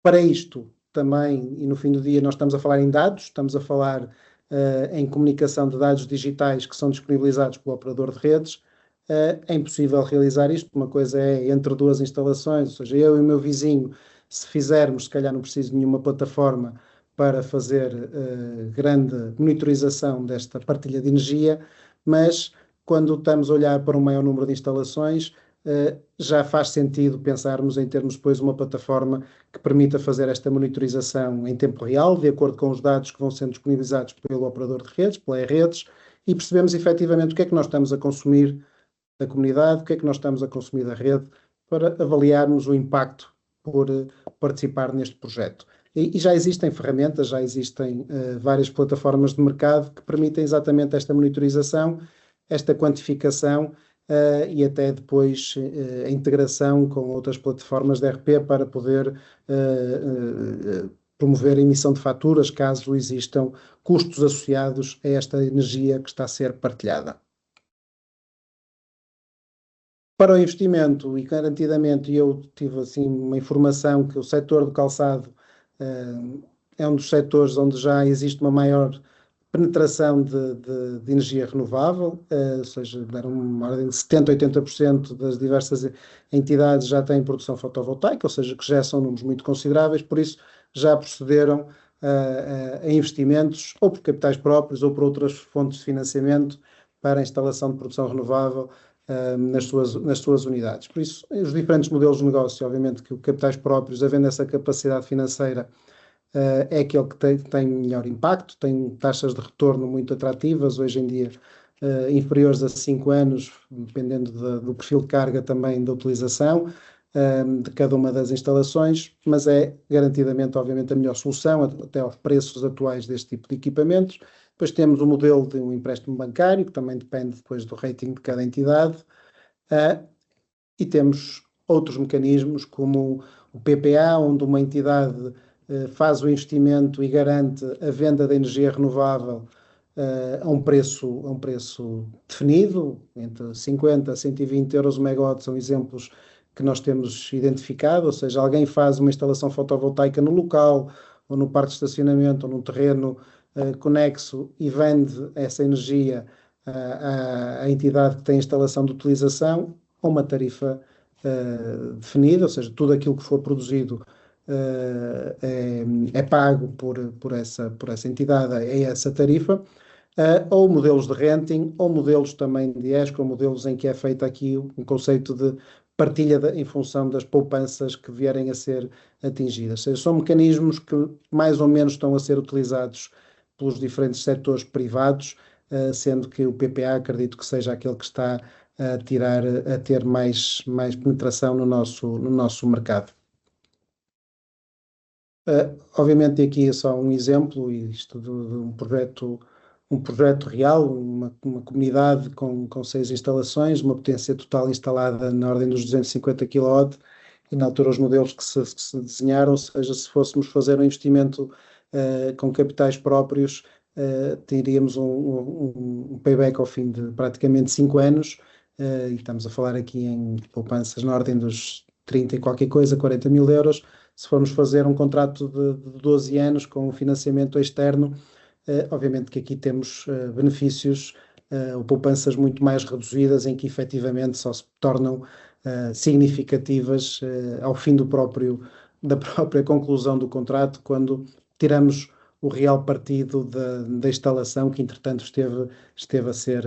Para isto, também, e no fim do dia, nós estamos a falar em dados, estamos a falar em comunicação de dados digitais que são disponibilizados pelo operador de redes. É impossível realizar isto. Uma coisa é entre duas instalações, ou seja, eu e o meu vizinho, se fizermos, se calhar não preciso de nenhuma plataforma para fazer grande monitorização desta partilha de energia, mas quando estamos a olhar para um maior número de instalações, já faz sentido pensarmos em termos depois uma plataforma que permita fazer esta monitorização em tempo real, de acordo com os dados que vão sendo disponibilizados pelo operador de redes, pela e-redes, e percebemos efetivamente o que é que nós estamos a consumir da comunidade, o que é que nós estamos a consumir da rede, para avaliarmos o impacto por participar neste projeto. E já existem ferramentas, já existem várias plataformas de mercado que permitem exatamente esta monitorização, esta quantificação e até depois a integração com outras plataformas de ERP para poder promover a emissão de faturas, caso existam custos associados a esta energia que está a ser partilhada. Para o investimento, e garantidamente eu tive assim uma informação que o setor do calçado é um dos setores onde já existe uma maior penetração de energia renovável, ou seja, deram uma ordem de 70% a 80% das diversas entidades já têm produção fotovoltaica, ou seja, que já são números muito consideráveis, por isso já procederam a investimentos ou por capitais próprios ou por outras fontes de financiamento para a instalação de produção renovável nas suas unidades. Por isso, os diferentes modelos de negócio, obviamente que o capitais próprios, havendo essa capacidade financeira, é aquele que tem melhor impacto, tem taxas de retorno muito atrativas, hoje em dia inferiores a 5 anos, dependendo do perfil de carga também da utilização de cada uma das instalações, mas é garantidamente, obviamente, a melhor solução, até aos preços atuais deste tipo de equipamentos. Depois temos o modelo de um empréstimo bancário, que também depende depois do rating de cada entidade, e temos outros mecanismos, como o PPA, onde uma entidade faz o investimento e garante a venda de energia renovável a um preço definido, entre 50 a 120 euros o megawatt, são exemplos que nós temos identificado, ou seja, alguém faz uma instalação fotovoltaica no local, ou no parque de estacionamento, ou num terreno conexo e vende essa energia à entidade que tem a instalação de utilização, a uma tarifa definida, ou seja, tudo aquilo que for produzido é pago por essa entidade, é essa tarifa, ou modelos de renting, ou modelos também de ESCO, ou modelos em que é feito aqui um conceito de partilha em função das poupanças que vierem a ser atingidas. Ou seja, são mecanismos que mais ou menos estão a ser utilizados pelos diferentes setores privados, sendo que o PPA acredito que seja aquele que está a ter mais penetração no nosso mercado. Obviamente aqui é só um exemplo, isto de um projeto real, uma comunidade com 6 instalações, uma potência total instalada na ordem dos 250 kW, e na altura os modelos que se desenharam, ou seja, se fôssemos fazer um investimento com capitais próprios, teríamos um payback ao fim de praticamente 5 anos, e estamos a falar aqui em poupanças na ordem dos 30 e qualquer coisa, 40 mil euros. Se formos fazer um contrato de 12 anos com um financiamento externo, obviamente que aqui temos benefícios ou poupanças muito mais reduzidas, em que efetivamente só se tornam significativas ao fim da própria conclusão do contrato, quando tiramos o real partido da instalação, que entretanto esteve a ser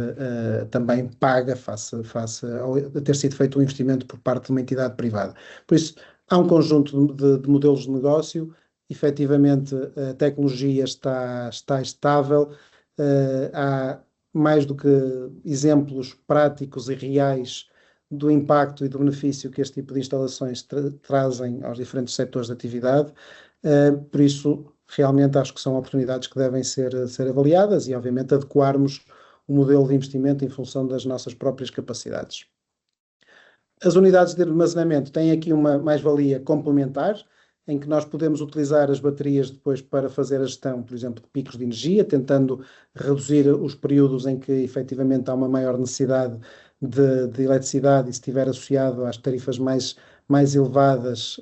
também paga face a ter sido feito um investimento por parte de uma entidade privada. Por isso, há um conjunto de modelos de negócio, efetivamente a tecnologia está estável, há mais do que exemplos práticos e reais do impacto e do benefício que este tipo de instalações trazem aos diferentes setores de atividade, por isso realmente acho que são oportunidades que devem ser avaliadas e obviamente adequarmos o modelo de investimento em função das nossas próprias capacidades. As unidades de armazenamento têm aqui uma mais-valia complementar, em que nós podemos utilizar as baterias depois para fazer a gestão, por exemplo, de picos de energia, tentando reduzir os períodos em que efetivamente há uma maior necessidade de eletricidade, e se estiver associado às tarifas mais elevadas,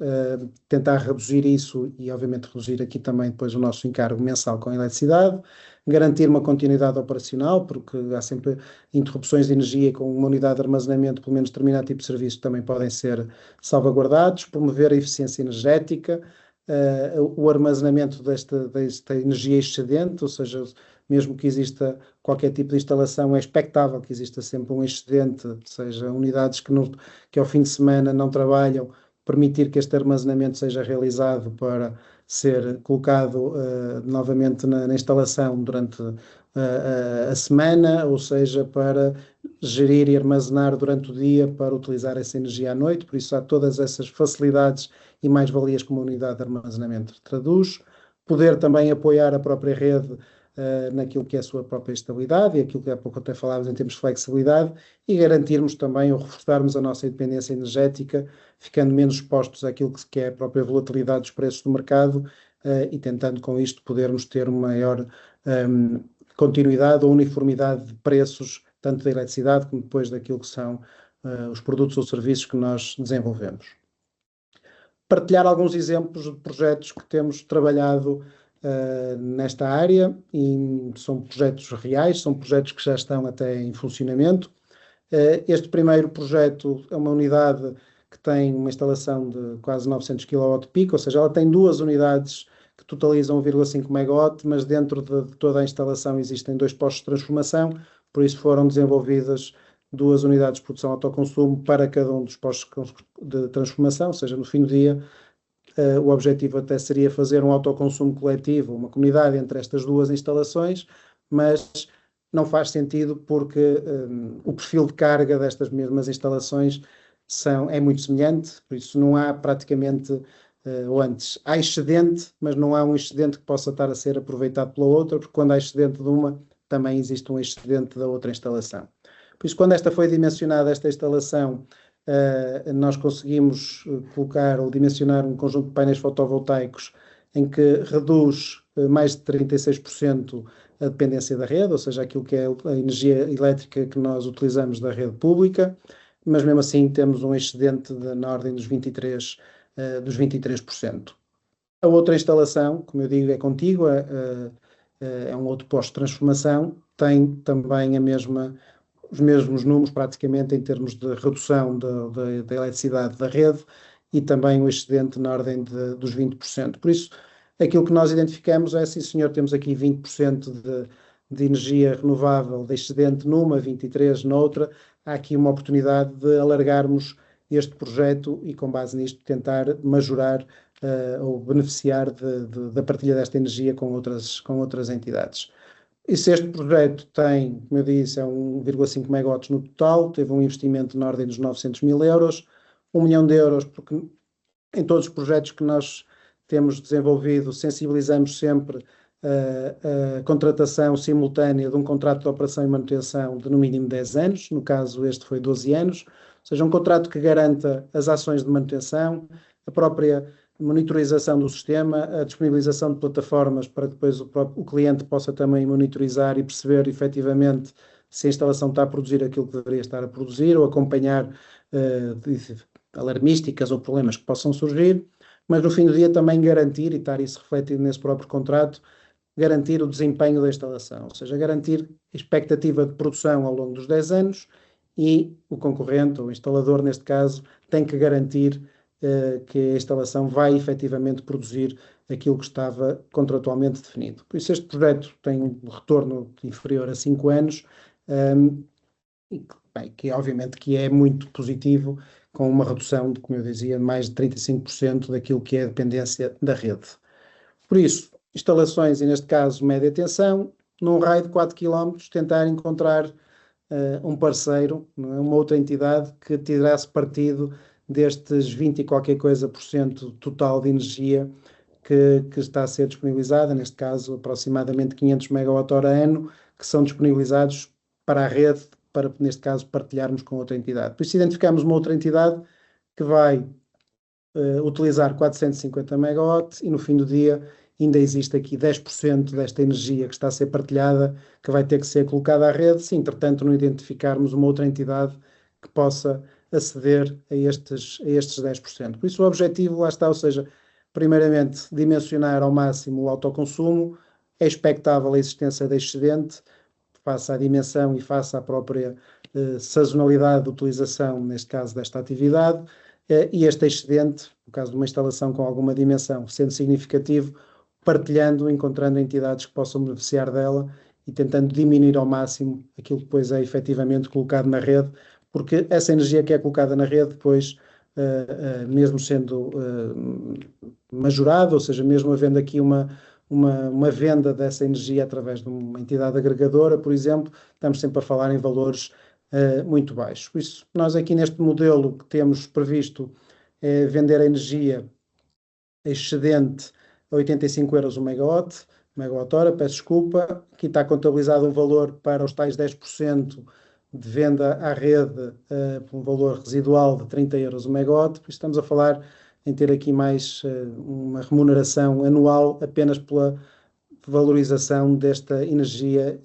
tentar reduzir isso e obviamente reduzir aqui também depois o nosso encargo mensal com a eletricidade, garantir uma continuidade operacional, porque há sempre interrupções de energia com uma unidade de armazenamento, pelo menos determinado tipo de serviços também podem ser salvaguardados, promover a eficiência energética, o armazenamento desta energia excedente, ou seja, mesmo que exista qualquer tipo de instalação, é expectável que exista sempre um excedente, seja unidades que ao fim de semana não trabalham, permitir que este armazenamento seja realizado para ser colocado novamente na instalação durante a semana, ou seja, para gerir e armazenar durante o dia para utilizar essa energia à noite. Por isso há todas essas facilidades e mais-valias que uma unidade de armazenamento traduz. Poder também apoiar a própria rede naquilo que é a sua própria estabilidade e aquilo que há pouco até falávamos em termos de flexibilidade, e garantirmos também ou reforçarmos a nossa independência energética, ficando menos expostos àquilo que é a própria volatilidade dos preços do mercado e tentando com isto podermos ter uma maior continuidade ou uniformidade de preços, tanto da eletricidade como depois daquilo que são os produtos ou serviços que nós desenvolvemos. Partilhar alguns exemplos de projetos que temos trabalhado nesta área, e são projetos reais, são projetos que já estão até em funcionamento. Este primeiro projeto é uma unidade que tem uma instalação de quase 900 kW-peak, ou seja, ela tem duas unidades que totalizam 1,5 MW, mas dentro de toda a instalação existem 2 postos de transformação, por isso foram desenvolvidas 2 unidades de produção autoconsumo para cada um dos postos de transformação, ou seja, no fim do dia o objetivo até seria fazer um autoconsumo coletivo, uma comunidade entre estas duas instalações, mas não faz sentido porque o perfil de carga destas mesmas instalações é muito semelhante, por isso não há praticamente, ou antes, há excedente, mas não há um excedente que possa estar a ser aproveitado pela outra, porque quando há excedente de uma, também existe um excedente da outra instalação. Por isso, quando esta foi dimensionada, esta instalação, nós conseguimos colocar ou dimensionar um conjunto de painéis fotovoltaicos em que reduz mais de 36% a dependência da rede, ou seja, aquilo que é a energia elétrica que nós utilizamos da rede pública, mas mesmo assim temos um excedente na ordem dos 23%. A outra instalação, como eu digo, é contígua, é um outro posto de transformação, tem também os mesmos números praticamente em termos de redução da eletricidade da rede e também o excedente na ordem dos 20%. Por isso, aquilo que nós identificamos é, sim senhor, temos aqui 20% de energia renovável de excedente numa, 23% noutra, há aqui uma oportunidade de alargarmos este projeto e, com base nisto, tentar majorar ou beneficiar da partilha desta energia com outras entidades. E se este projeto tem, como eu disse, é 1,5 MW no total, teve um investimento na ordem dos 900 mil euros, 1 milhão de euros, porque em todos os projetos que nós temos desenvolvido, sensibilizamos sempre a contratação simultânea de um contrato de operação e manutenção de no mínimo 10 anos, no caso este foi 12 anos, ou seja, um contrato que garanta as ações de manutenção, a própria monitorização do sistema, a disponibilização de plataformas para que depois o cliente possa também monitorizar e perceber efetivamente se a instalação está a produzir aquilo que deveria estar a produzir ou acompanhar alarmísticas ou problemas que possam surgir, mas no fim do dia também garantir, e estar isso refletido nesse próprio contrato, garantir o desempenho da instalação, ou seja, garantir a expectativa de produção ao longo dos 10 anos e o concorrente, ou o instalador neste caso, tem que garantir que a instalação vai efetivamente produzir aquilo que estava contratualmente definido. Por isso este projeto tem um retorno inferior a 5 anos, que obviamente que é muito positivo, com uma redução de, como eu dizia, mais de 35% daquilo que é a dependência da rede. Por isso, instalações, e neste caso média tensão, num raio de 4 km, tentar encontrar um parceiro, não é? Uma outra entidade que tirasse partido destes 20 e qualquer coisa por cento total de energia que está a ser disponibilizada, neste caso aproximadamente 500 MWh ano, que são disponibilizados para a rede, para, neste caso, partilharmos com outra entidade. Por isso identificamos uma outra entidade que vai utilizar 450 MW e no fim do dia ainda existe aqui 10% desta energia que está a ser partilhada, que vai ter que ser colocada à rede, se entretanto não identificarmos uma outra entidade que possa aceder a estes 10%. Por isso o objetivo lá está, ou seja, primeiramente dimensionar ao máximo o autoconsumo, é expectável a existência de excedente, face à dimensão e face à própria sazonalidade de utilização, neste caso desta atividade, e este excedente, no caso de uma instalação com alguma dimensão, sendo significativo, partilhando, encontrando entidades que possam beneficiar dela e tentando diminuir ao máximo aquilo que depois é efetivamente colocado na rede, porque essa energia que é colocada na rede depois, mesmo sendo majorada, ou seja, mesmo havendo aqui uma venda dessa energia através de uma entidade agregadora, por exemplo, estamos sempre a falar em valores muito baixos. Por isso, nós aqui neste modelo que temos previsto é vender a energia excedente a 85 euros o megawatt-hora, peço desculpa, aqui está contabilizado um valor para os tais 10% de venda à rede, por um valor residual de 30 euros o megawatt, por isso estamos a falar em ter aqui mais uma remuneração anual apenas pela valorização desta energia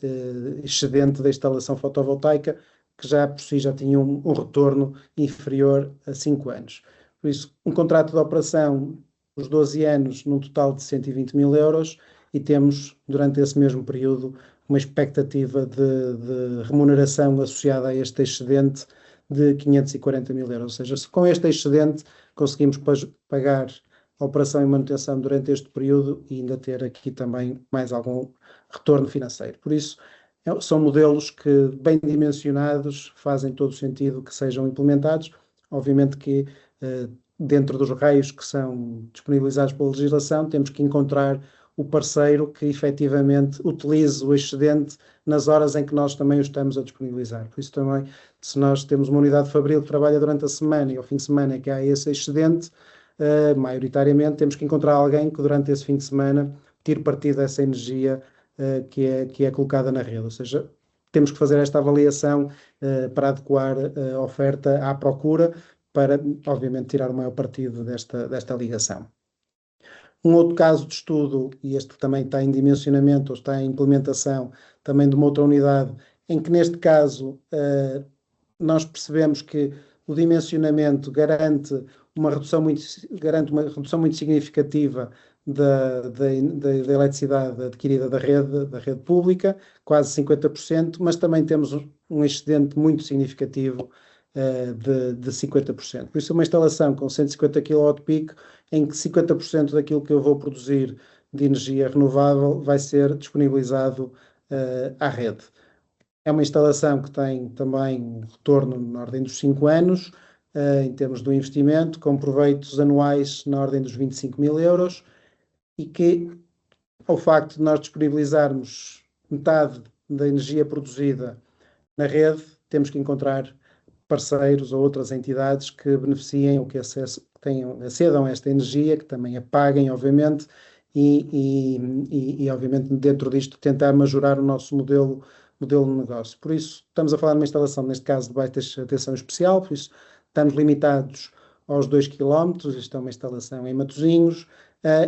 excedente da instalação fotovoltaica, que já por si já tinha um retorno inferior a 5 anos. Por isso, um contrato de operação, os 12 anos, num total de 120 mil euros, e temos, durante esse mesmo período, uma expectativa de remuneração associada a este excedente de 540 mil euros. Ou seja, se com este excedente conseguimos pagar a operação e manutenção durante este período e ainda ter aqui também mais algum retorno financeiro. Por isso, são modelos que, bem dimensionados, fazem todo o sentido que sejam implementados. Obviamente que, dentro dos raios que são disponibilizados pela legislação, temos que encontrar o parceiro que efetivamente utilize o excedente nas horas em que nós também o estamos a disponibilizar. Por isso também, se nós temos uma unidade fabril que trabalha durante a semana e ao fim de semana é que há esse excedente, maioritariamente temos que encontrar alguém que durante esse fim de semana tire partido dessa energia que é colocada na rede. Ou seja, temos que fazer esta avaliação para adequar a oferta à procura, para, obviamente, tirar o maior partido desta ligação. Um outro caso de estudo, e este também está em dimensionamento ou está em implementação também de uma outra unidade, em que neste caso nós percebemos que o dimensionamento garante uma redução muito significativa da eletricidade adquirida da rede pública, quase 50%, mas também temos um excedente muito significativo de 50%. Por isso, uma instalação com 150 kW em que 50% daquilo que eu vou produzir de energia renovável vai ser disponibilizado à rede. É uma instalação que tem também um retorno na ordem dos 5 anos, em termos do investimento, com proveitos anuais na ordem dos 25 mil euros, e que, ao facto de nós disponibilizarmos metade da energia produzida na rede, temos que encontrar parceiros ou outras entidades que beneficiem ou que acedam a esta energia, que também a paguem, obviamente, e obviamente, dentro disto, tentar majorar o nosso modelo de negócio. Por isso, estamos a falar de uma instalação, neste caso, de baixa atenção especial, por isso estamos limitados aos 2 km, isto é uma instalação em Matosinhos,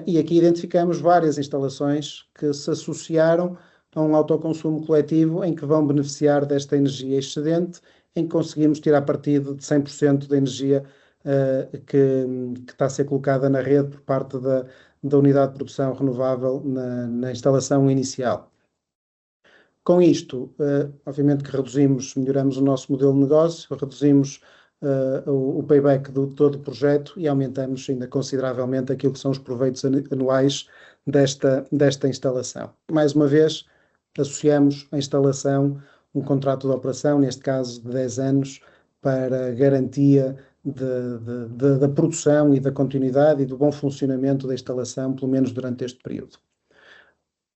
e aqui identificamos várias instalações que se associaram a um autoconsumo coletivo em que vão beneficiar desta energia excedente, em que conseguimos tirar partido de 100% da energia que está a ser colocada na rede por parte da unidade de produção renovável na instalação inicial. Com isto, obviamente que melhoramos o nosso modelo de negócio, reduzimos o payback de todo o projeto e aumentamos ainda consideravelmente aquilo que são os proveitos anuais desta instalação. Mais uma vez, associamos a instalação um contrato de operação, neste caso de 10 anos, para garantia da produção e da continuidade e do bom funcionamento da instalação, pelo menos durante este período.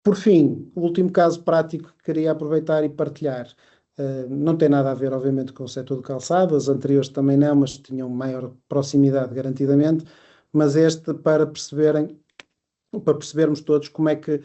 Por fim, o último caso prático que queria aproveitar e partilhar, não tem nada a ver, obviamente, com o setor do calçado, as anteriores também não, mas tinham maior proximidade, garantidamente, mas este para percebermos todos como é que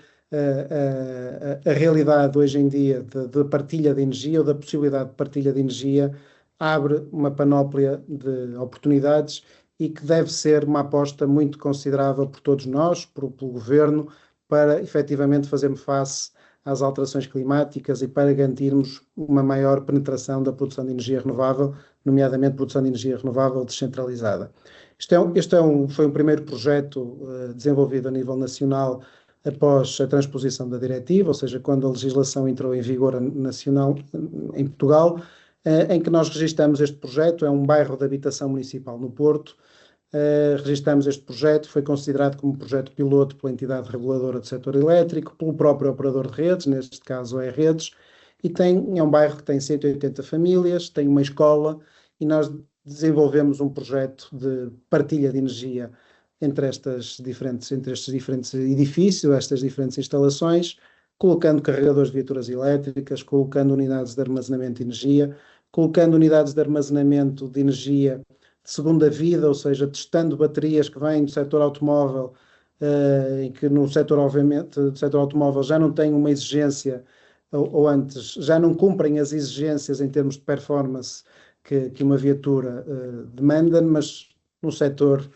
a realidade hoje em dia de partilha de energia ou da possibilidade de partilha de energia abre uma panóplia de oportunidades e que deve ser uma aposta muito considerável por todos nós, pelo Governo, para efetivamente fazermos face às alterações climáticas e para garantirmos uma maior penetração da produção de energia renovável, nomeadamente produção de energia renovável descentralizada. Este foi um primeiro projeto desenvolvido a nível nacional após a transposição da diretiva, ou seja, quando a legislação entrou em vigor nacional em Portugal, em que nós registramos este projeto. É um bairro de habitação municipal no Porto, Registramos este projeto, foi considerado como projeto piloto pela entidade reguladora do setor elétrico, pelo próprio operador de redes, neste caso é Redes, e é um bairro que tem 180 famílias, tem uma escola, e nós desenvolvemos um projeto de partilha de energia entre estes diferentes edifícios, estas diferentes instalações, colocando carregadores de viaturas elétricas, colocando unidades de armazenamento de energia, colocando unidades de armazenamento de energia de segunda vida, ou seja, testando baterias que vêm do setor automóvel, e que no setor, obviamente, do setor automóvel já não tem uma exigência, ou antes, já não cumprem as exigências em termos de performance que uma viatura demanda, mas no setor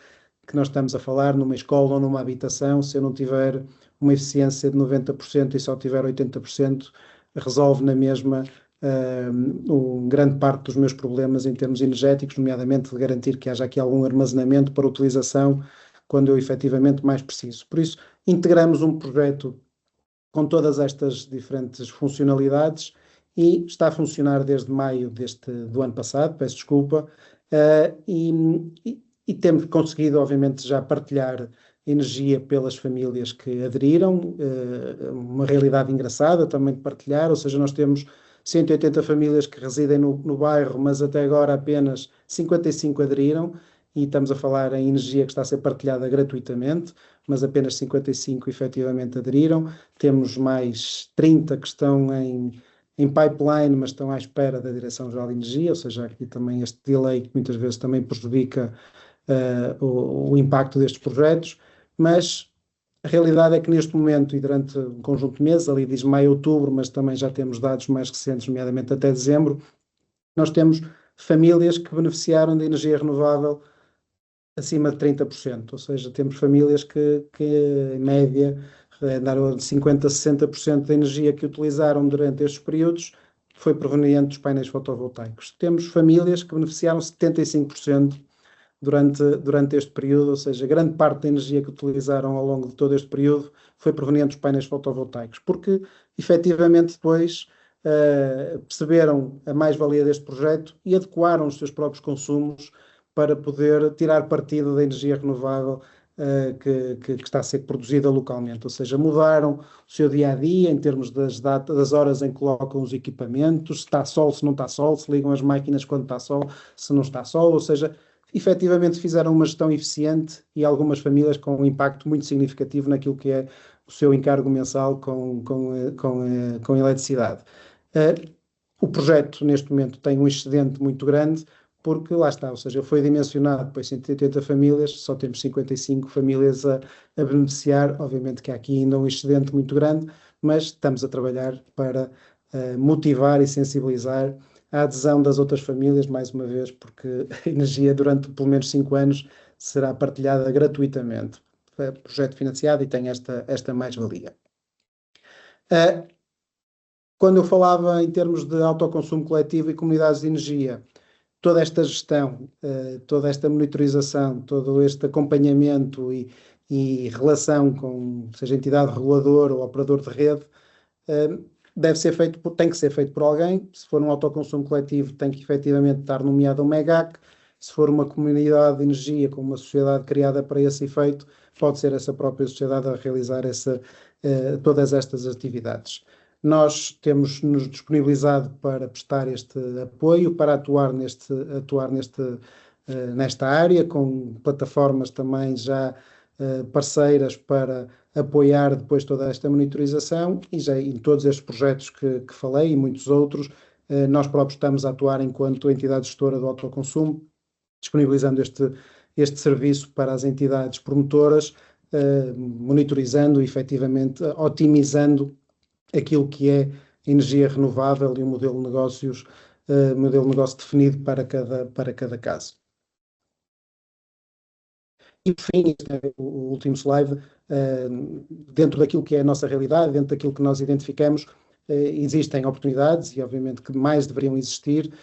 que nós estamos a falar, numa escola ou numa habitação, se eu não tiver uma eficiência de 90% e só tiver 80%, resolve na mesma grande parte dos meus problemas em termos energéticos, nomeadamente de garantir que haja aqui algum armazenamento para utilização quando eu efetivamente mais preciso. Por isso, integramos um projeto com todas estas diferentes funcionalidades e está a funcionar desde maio do ano passado, peço desculpa, e temos conseguido, obviamente, já partilhar energia pelas famílias que aderiram, uma realidade engraçada também de partilhar, ou seja, nós temos 180 famílias que residem no bairro, mas até agora apenas 55 aderiram, e estamos a falar em energia que está a ser partilhada gratuitamente, mas apenas 55 efetivamente aderiram. Temos mais 30 que estão em pipeline, mas estão à espera da Direção-Geral de Energia, ou seja, aqui também este delay que muitas vezes também prejudica o impacto destes projetos, mas a realidade é que neste momento e durante um conjunto de meses, ali diz maio, outubro, mas também já temos dados mais recentes, nomeadamente até dezembro, nós temos famílias que beneficiaram de energia renovável acima de 30%, ou seja, temos famílias que em média, andaram de 50% a 60% da energia que utilizaram durante estes períodos foi proveniente dos painéis fotovoltaicos. Temos famílias que beneficiaram 75% durante este período, ou seja, grande parte da energia que utilizaram ao longo de todo este período foi proveniente dos painéis fotovoltaicos, porque efetivamente depois perceberam a mais-valia deste projeto e adequaram os seus próprios consumos para poder tirar partido da energia renovável que está a ser produzida localmente, ou seja, mudaram o seu dia-a-dia em termos das horas em que colocam os equipamentos, se está sol, se não está sol, se ligam as máquinas quando está sol, se não está sol, ou seja, efetivamente fizeram uma gestão eficiente e algumas famílias com um impacto muito significativo naquilo que é o seu encargo mensal com eletricidade. O projeto, neste momento, tem um excedente muito grande, porque lá está, ou seja, foi dimensionado depois 180 famílias, só temos 55 famílias a beneficiar, obviamente que há aqui ainda um excedente muito grande, mas estamos a trabalhar para motivar e sensibilizar a adesão das outras famílias, mais uma vez, porque a energia durante pelo menos 5 anos será partilhada gratuitamente. É projeto financiado e tem esta mais-valia. Quando eu falava em termos de autoconsumo coletivo e comunidades de energia, toda esta gestão, toda esta monitorização, todo este acompanhamento e relação com, seja entidade reguladora ou operador de rede, tem que ser feito por alguém. Se for um autoconsumo coletivo, tem que efetivamente estar nomeado um MEGAC. Se for uma comunidade de energia com uma sociedade criada para esse efeito, pode ser essa própria sociedade a realizar todas estas atividades. Nós temos nos disponibilizado para prestar este apoio, para atuar nesta área, com plataformas também já parceiras para apoiar depois toda esta monitorização, e já em todos estes projetos que falei e muitos outros, nós próprios estamos a atuar enquanto entidade gestora do autoconsumo, disponibilizando este serviço para as entidades promotoras, monitorizando e efetivamente otimizando aquilo que é energia renovável e um modelo de negócio definido para cada caso. E, por fim, este é o último slide, dentro daquilo que é a nossa realidade, dentro daquilo que nós identificamos, existem oportunidades e, obviamente, que mais deveriam existir,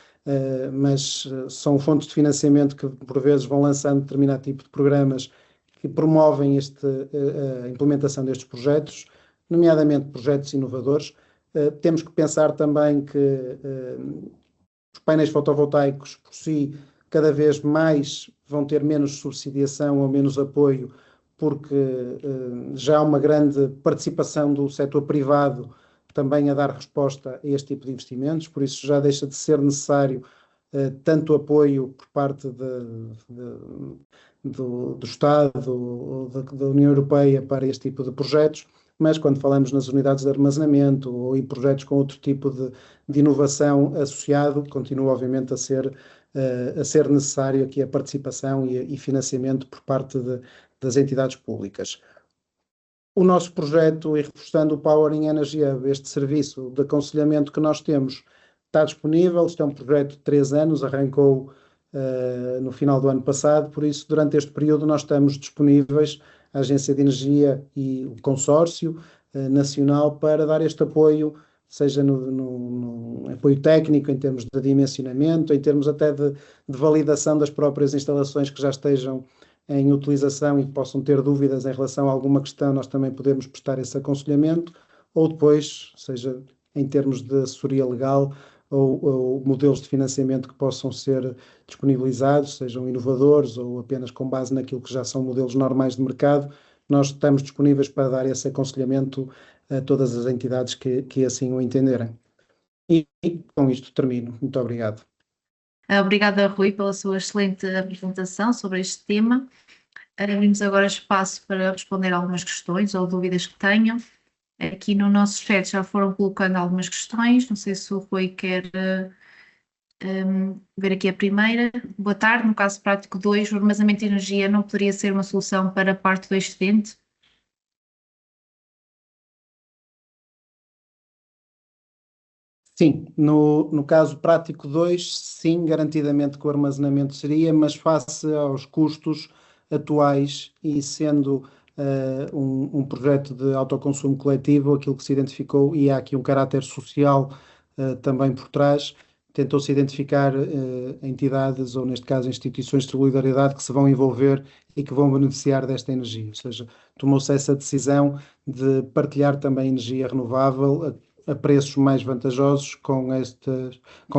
mas são fontes de financiamento que, por vezes, vão lançando determinado tipo de programas que promovem a implementação destes projetos, nomeadamente projetos inovadores. Temos que pensar também que os painéis fotovoltaicos, por si, cada vez mais vão ter menos subsidiação ou menos apoio, porque já há uma grande participação do setor privado também a dar resposta a este tipo de investimentos, por isso já deixa de ser necessário tanto apoio por parte do Estado ou da União Europeia para este tipo de projetos, mas quando falamos nas unidades de armazenamento ou em projetos com outro tipo de inovação associado, continua obviamente a ser necessário aqui a participação e financiamento por parte das entidades públicas. O nosso projeto, e reforçando o Powering Energy Hub, este serviço de aconselhamento que nós temos, está disponível. Isto é um projeto de 3 anos, arrancou no final do ano passado, por isso, durante este período, nós estamos disponíveis, a Agência de Energia e o consórcio nacional, para dar este apoio, seja no apoio técnico, em termos de dimensionamento, em termos até de validação das próprias instalações que já estejam em utilização e que possam ter dúvidas em relação a alguma questão, nós também podemos prestar esse aconselhamento, ou depois, seja em termos de assessoria legal ou modelos de financiamento que possam ser disponibilizados, sejam inovadores ou apenas com base naquilo que já são modelos normais de mercado, nós estamos disponíveis para dar esse aconselhamento a todas as entidades que assim o entenderem. E com isto termino. Muito obrigado. Obrigada, Rui, pela sua excelente apresentação sobre este tema. Abrimos agora espaço para responder algumas questões ou dúvidas que tenham. Aqui no nosso chat já foram colocando algumas questões, não sei se o Rui quer ver aqui a primeira. Boa tarde, no caso prático 2, o armazenamento de energia não poderia ser uma solução para a parte do excedente? Sim, no caso prático 2, sim, garantidamente que o armazenamento seria, mas face aos custos atuais e sendo um projeto de autoconsumo coletivo, aquilo que se identificou, e há aqui um caráter social também por trás, tentou-se identificar entidades, ou neste caso instituições de solidariedade, que se vão envolver e que vão beneficiar desta energia. Ou seja, tomou-se essa decisão de partilhar também energia renovável a preços mais vantajosos com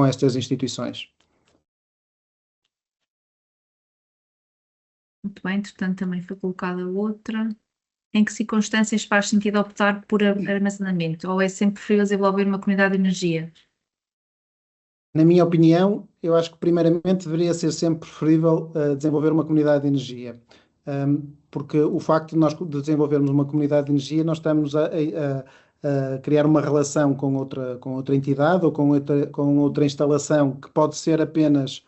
estas instituições. Muito bem, entretanto também foi colocada outra. Em que circunstâncias faz sentido optar por armazenamento? Ou é sempre preferível desenvolver uma comunidade de energia? Na minha opinião, eu acho que primeiramente deveria ser sempre preferível desenvolver uma comunidade de energia. Porque o facto de nós desenvolvermos uma comunidade de energia, nós estamos a criar uma relação com outra entidade ou com outra instalação que pode ser apenas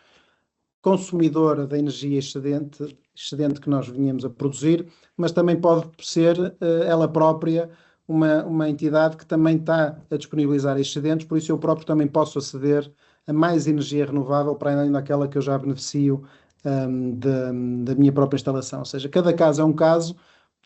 consumidora da energia excedente que nós vinhamos a produzir, mas também pode ser ela própria uma entidade que também está a disponibilizar excedentes, por isso eu próprio também posso aceder a mais energia renovável para além daquela que eu já beneficio da minha própria instalação. Ou seja, cada caso é um caso.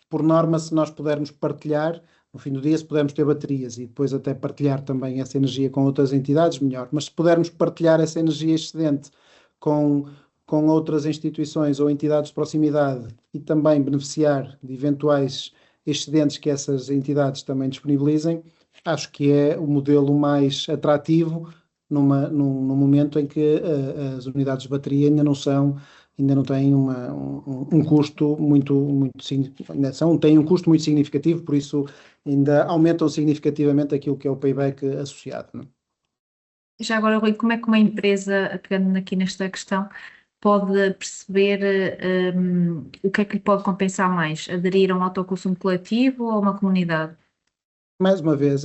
Por norma, se nós pudermos partilhar, no fim do dia, se pudermos ter baterias e depois até partilhar também essa energia com outras entidades, melhor. Mas se pudermos partilhar essa energia excedente com outras instituições ou entidades de proximidade e também beneficiar de eventuais excedentes que essas entidades também disponibilizem, acho que é o modelo mais atrativo num momento em que as unidades de bateria ainda não têm um custo têm um custo muito significativo, por isso ainda aumentam significativamente aquilo que é o payback associado. Não? Já agora, Rui, como é que uma empresa, pegando aqui nesta questão, pode perceber o que é que lhe pode compensar mais? Aderir a um autoconsumo coletivo ou a uma comunidade? Mais uma vez,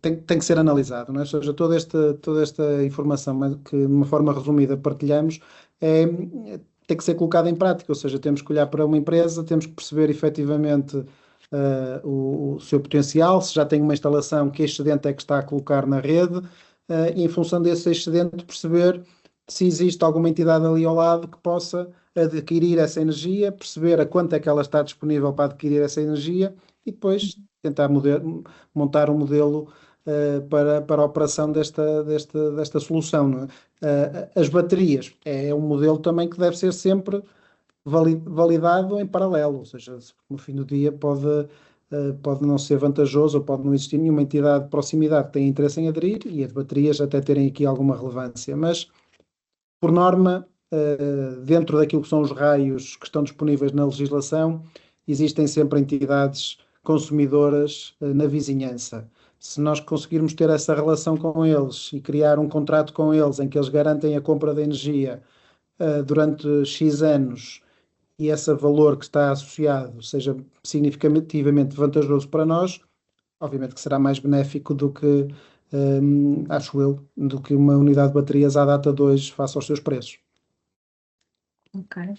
tem que ser analisado, não é? Ou seja, toda esta informação que, de uma forma resumida, partilhamos, tem que ser colocada em prática, ou seja, temos que olhar para uma empresa, temos que perceber efetivamente o seu potencial, se já tem uma instalação, que excedente é que está a colocar na rede, e em função desse excedente perceber se existe alguma entidade ali ao lado que possa adquirir essa energia, perceber a quanto é que ela está disponível para adquirir essa energia e depois tentar montar um modelo para a operação desta solução. Não é? As baterias é um modelo também que deve ser sempre validado em paralelo, ou seja, no fim do dia pode não ser vantajoso ou pode não existir nenhuma entidade de proximidade que tenha interesse em aderir e as baterias até terem aqui alguma relevância, mas por norma dentro daquilo que são os raios que estão disponíveis na legislação, existem sempre entidades consumidoras na vizinhança. Se nós conseguirmos ter essa relação com eles e criar um contrato com eles em que eles garantem a compra de energia durante X anos e esse valor que está associado seja significativamente vantajoso para nós, obviamente que será mais benéfico do que, acho eu, do que uma unidade de baterias à data de hoje face aos seus preços. Ok.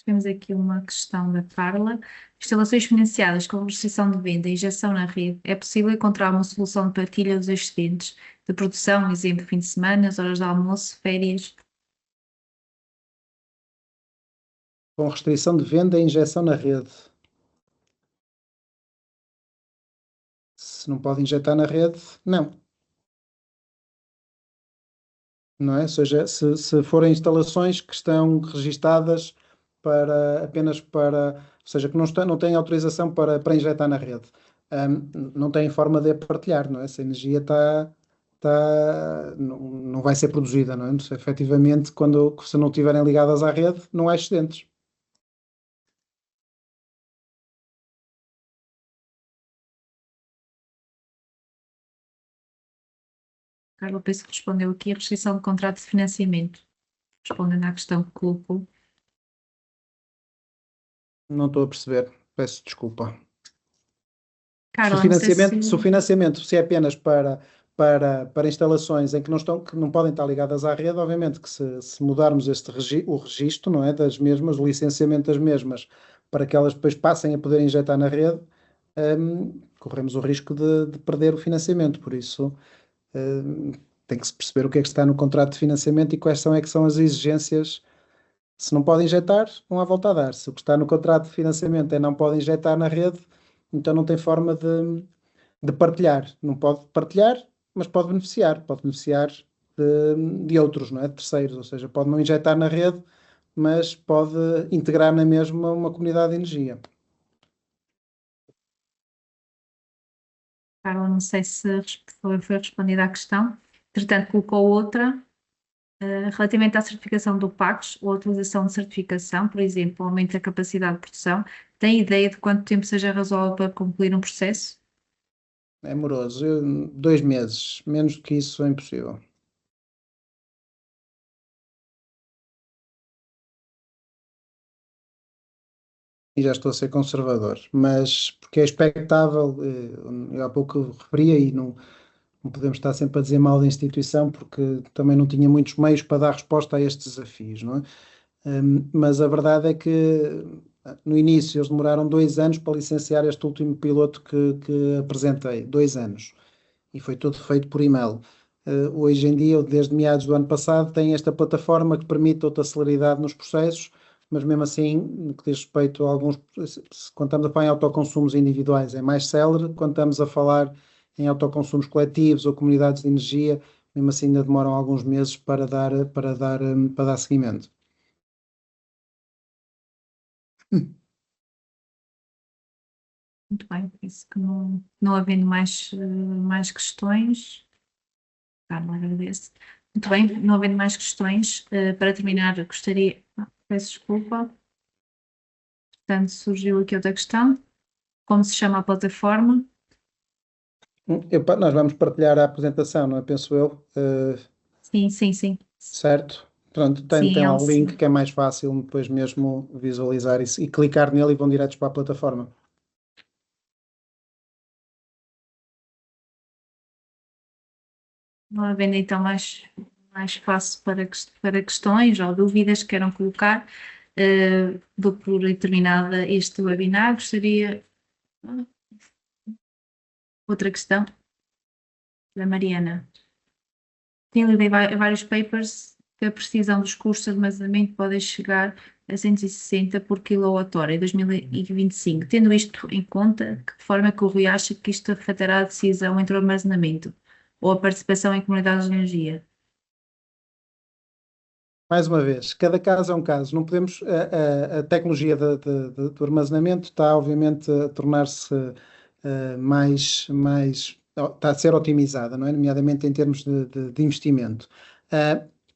Temos aqui uma questão da Carla. Instalações financiadas com restrição de venda e injeção na rede, é possível encontrar uma solução de partilha dos excedentes de produção, exemplo, fim de semana, horas de almoço, férias? Com restrição de venda e injeção na rede. Se não pode injetar na rede, não. Não é? Ou seja, se forem instalações que estão registadas apenas para, ou seja, que não têm autorização para injetar na rede, não têm forma de a partilhar, não é? Essa energia não vai ser produzida, não é? Efetivamente, se não estiverem ligadas à rede, não há excedentes. Carla, penso que respondeu aqui a restrição de contrato de financiamento, respondendo à questão que colocou. Não estou a perceber, peço desculpa. Carla, não sei Se o financiamento se é apenas para instalações em que não podem estar ligadas à rede, obviamente que se mudarmos o registro, não é, das mesmas, o licenciamento das mesmas, para que elas depois passem a poder injetar na rede, corremos o risco de perder o financiamento. Por isso, tem que se perceber o que é que está no contrato de financiamento e quais é que são as exigências. Se não pode injetar, não há volta a dar. Se o que está no contrato de financiamento é não pode injetar na rede, então não tem forma de partilhar. Não pode partilhar, mas pode beneficiar. Pode beneficiar de outros, não é? De terceiros. Ou seja, pode não injetar na rede, mas pode integrar na mesma uma comunidade de energia. Carla, não sei se foi respondida à questão. Entretanto, colocou outra. Relativamente à certificação do PACS ou a utilização de certificação, por exemplo, aumento da capacidade de produção, tem ideia de quanto tempo seja razoável para concluir um processo? É moroso. 2 meses. Menos do que isso é impossível. E já estou a ser conservador, mas porque é expectável, eu há pouco referia e não podemos estar sempre a dizer mal da instituição porque também não tinha muitos meios para dar resposta a estes desafios, não é? Mas a verdade é que no início eles demoraram 2 anos para licenciar este último piloto que apresentei, 2 anos, e foi tudo feito por e-mail. Hoje em dia, desde meados do ano passado, tem esta plataforma que permite outra celeridade nos processos, mas mesmo assim, no que diz respeito a alguns, quando estamos a falar em autoconsumos individuais, é mais célere, quando estamos a falar em autoconsumos coletivos ou comunidades de energia, mesmo assim ainda demoram alguns meses para dar seguimento. Muito bem, penso que não havendo mais questões, Carla, agradeço. Muito bem, não havendo mais questões, para terminar, gostaria. Peço desculpa. Portanto, surgiu aqui outra questão. Como se chama a plataforma? Nós vamos partilhar a apresentação, não é? Penso eu. Sim, sim, sim. Certo? Pronto, Sim, tem é lá um o link que é mais fácil depois mesmo visualizar isso e clicar nele e vão diretos para a plataforma. não havendo então mais espaço para questões ou dúvidas que queiram colocar, dou por terminada este webinar. Gostaria. Outra questão da Mariana. Tenho lido em vários papers que a precisão dos custos de armazenamento pode chegar a 160 por kWh em 2025. Tendo isto em conta, de que forma é que o Rui acha que isto afetará a decisão entre o armazenamento ou a participação em comunidades de energia? Mais uma vez, cada caso é um caso. Não podemos. A tecnologia do armazenamento está, obviamente, a tornar-se está a ser otimizada, não é? Nomeadamente em termos de investimento.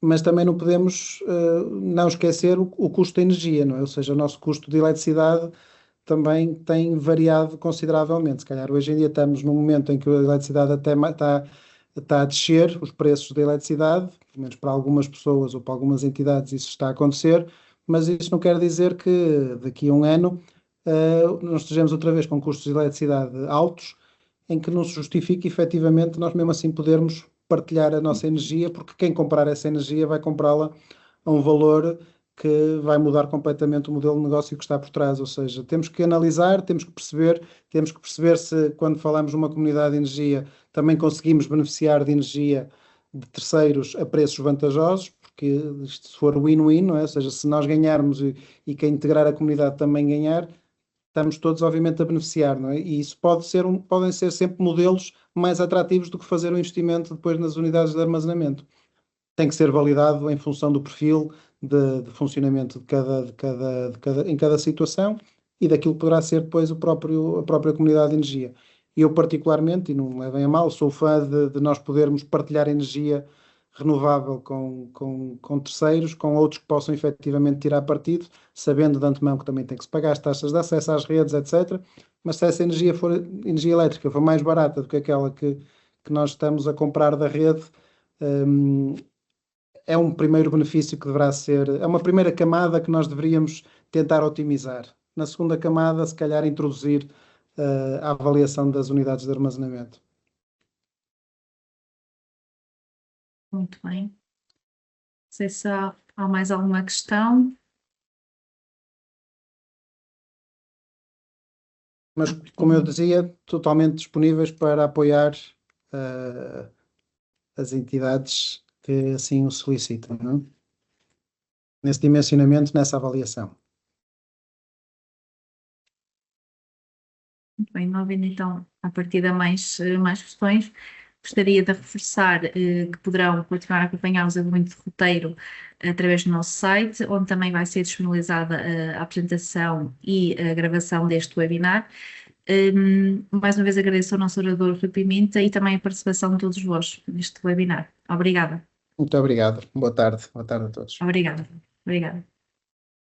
mas também não podemos não esquecer o custo da energia, não é? Ou seja, o nosso custo de eletricidade também tem variado consideravelmente. Se calhar hoje em dia estamos num momento em que a eletricidade até está a descer, os preços da eletricidade, pelo menos para algumas pessoas ou para algumas entidades isso está a acontecer, mas isso não quer dizer que daqui a um ano nós estejamos outra vez com custos de eletricidade altos, em que não se justifique efetivamente nós mesmo assim podermos partilhar a nossa energia, porque quem comprar essa energia vai comprá-la a um valor que vai mudar completamente o modelo de negócio que está por trás. Ou seja, temos que analisar, temos que perceber se, quando falamos de uma comunidade de energia, também conseguimos beneficiar de energia de terceiros a preços vantajosos, porque isto, se for win-win, não é? Ou seja, se nós ganharmos e quem integrar a comunidade também ganhar, estamos todos, obviamente, a beneficiar, não é? E isso podem ser sempre modelos mais atrativos do que fazer um investimento depois nas unidades de armazenamento. Tem que ser validado em função do perfil de funcionamento em cada situação e daquilo que poderá ser depois a própria comunidade de energia. Eu, particularmente, e não me levem a mal, sou fã de nós podermos partilhar energia renovável com terceiros, com outros que possam efetivamente tirar partido, sabendo de antemão que também tem que se pagar as taxas de acesso às redes, etc. Mas se essa energia elétrica for mais barata do que aquela que nós estamos a comprar da rede, é um primeiro benefício que deverá ser, é uma primeira camada que nós deveríamos tentar otimizar. Na segunda camada, se calhar, introduzir a avaliação das unidades de armazenamento. Muito bem. Não sei se há mais alguma questão. Mas, como eu dizia, totalmente disponíveis para apoiar as entidades que assim o solicitam, não é? Nesse dimensionamento, nessa avaliação. Muito bem, não havendo então, a partir de mais questões, gostaria de reforçar que poderão continuar a acompanhar o desenvolvimento do roteiro através do nosso site, onde também vai ser disponibilizada a apresentação e a gravação deste webinar. Mais uma vez agradeço ao nosso orador Rui Pimenta e também a participação de todos vós neste webinar. Obrigada. Muito obrigado. Boa tarde. Boa tarde a todos. Obrigada. Obrigada.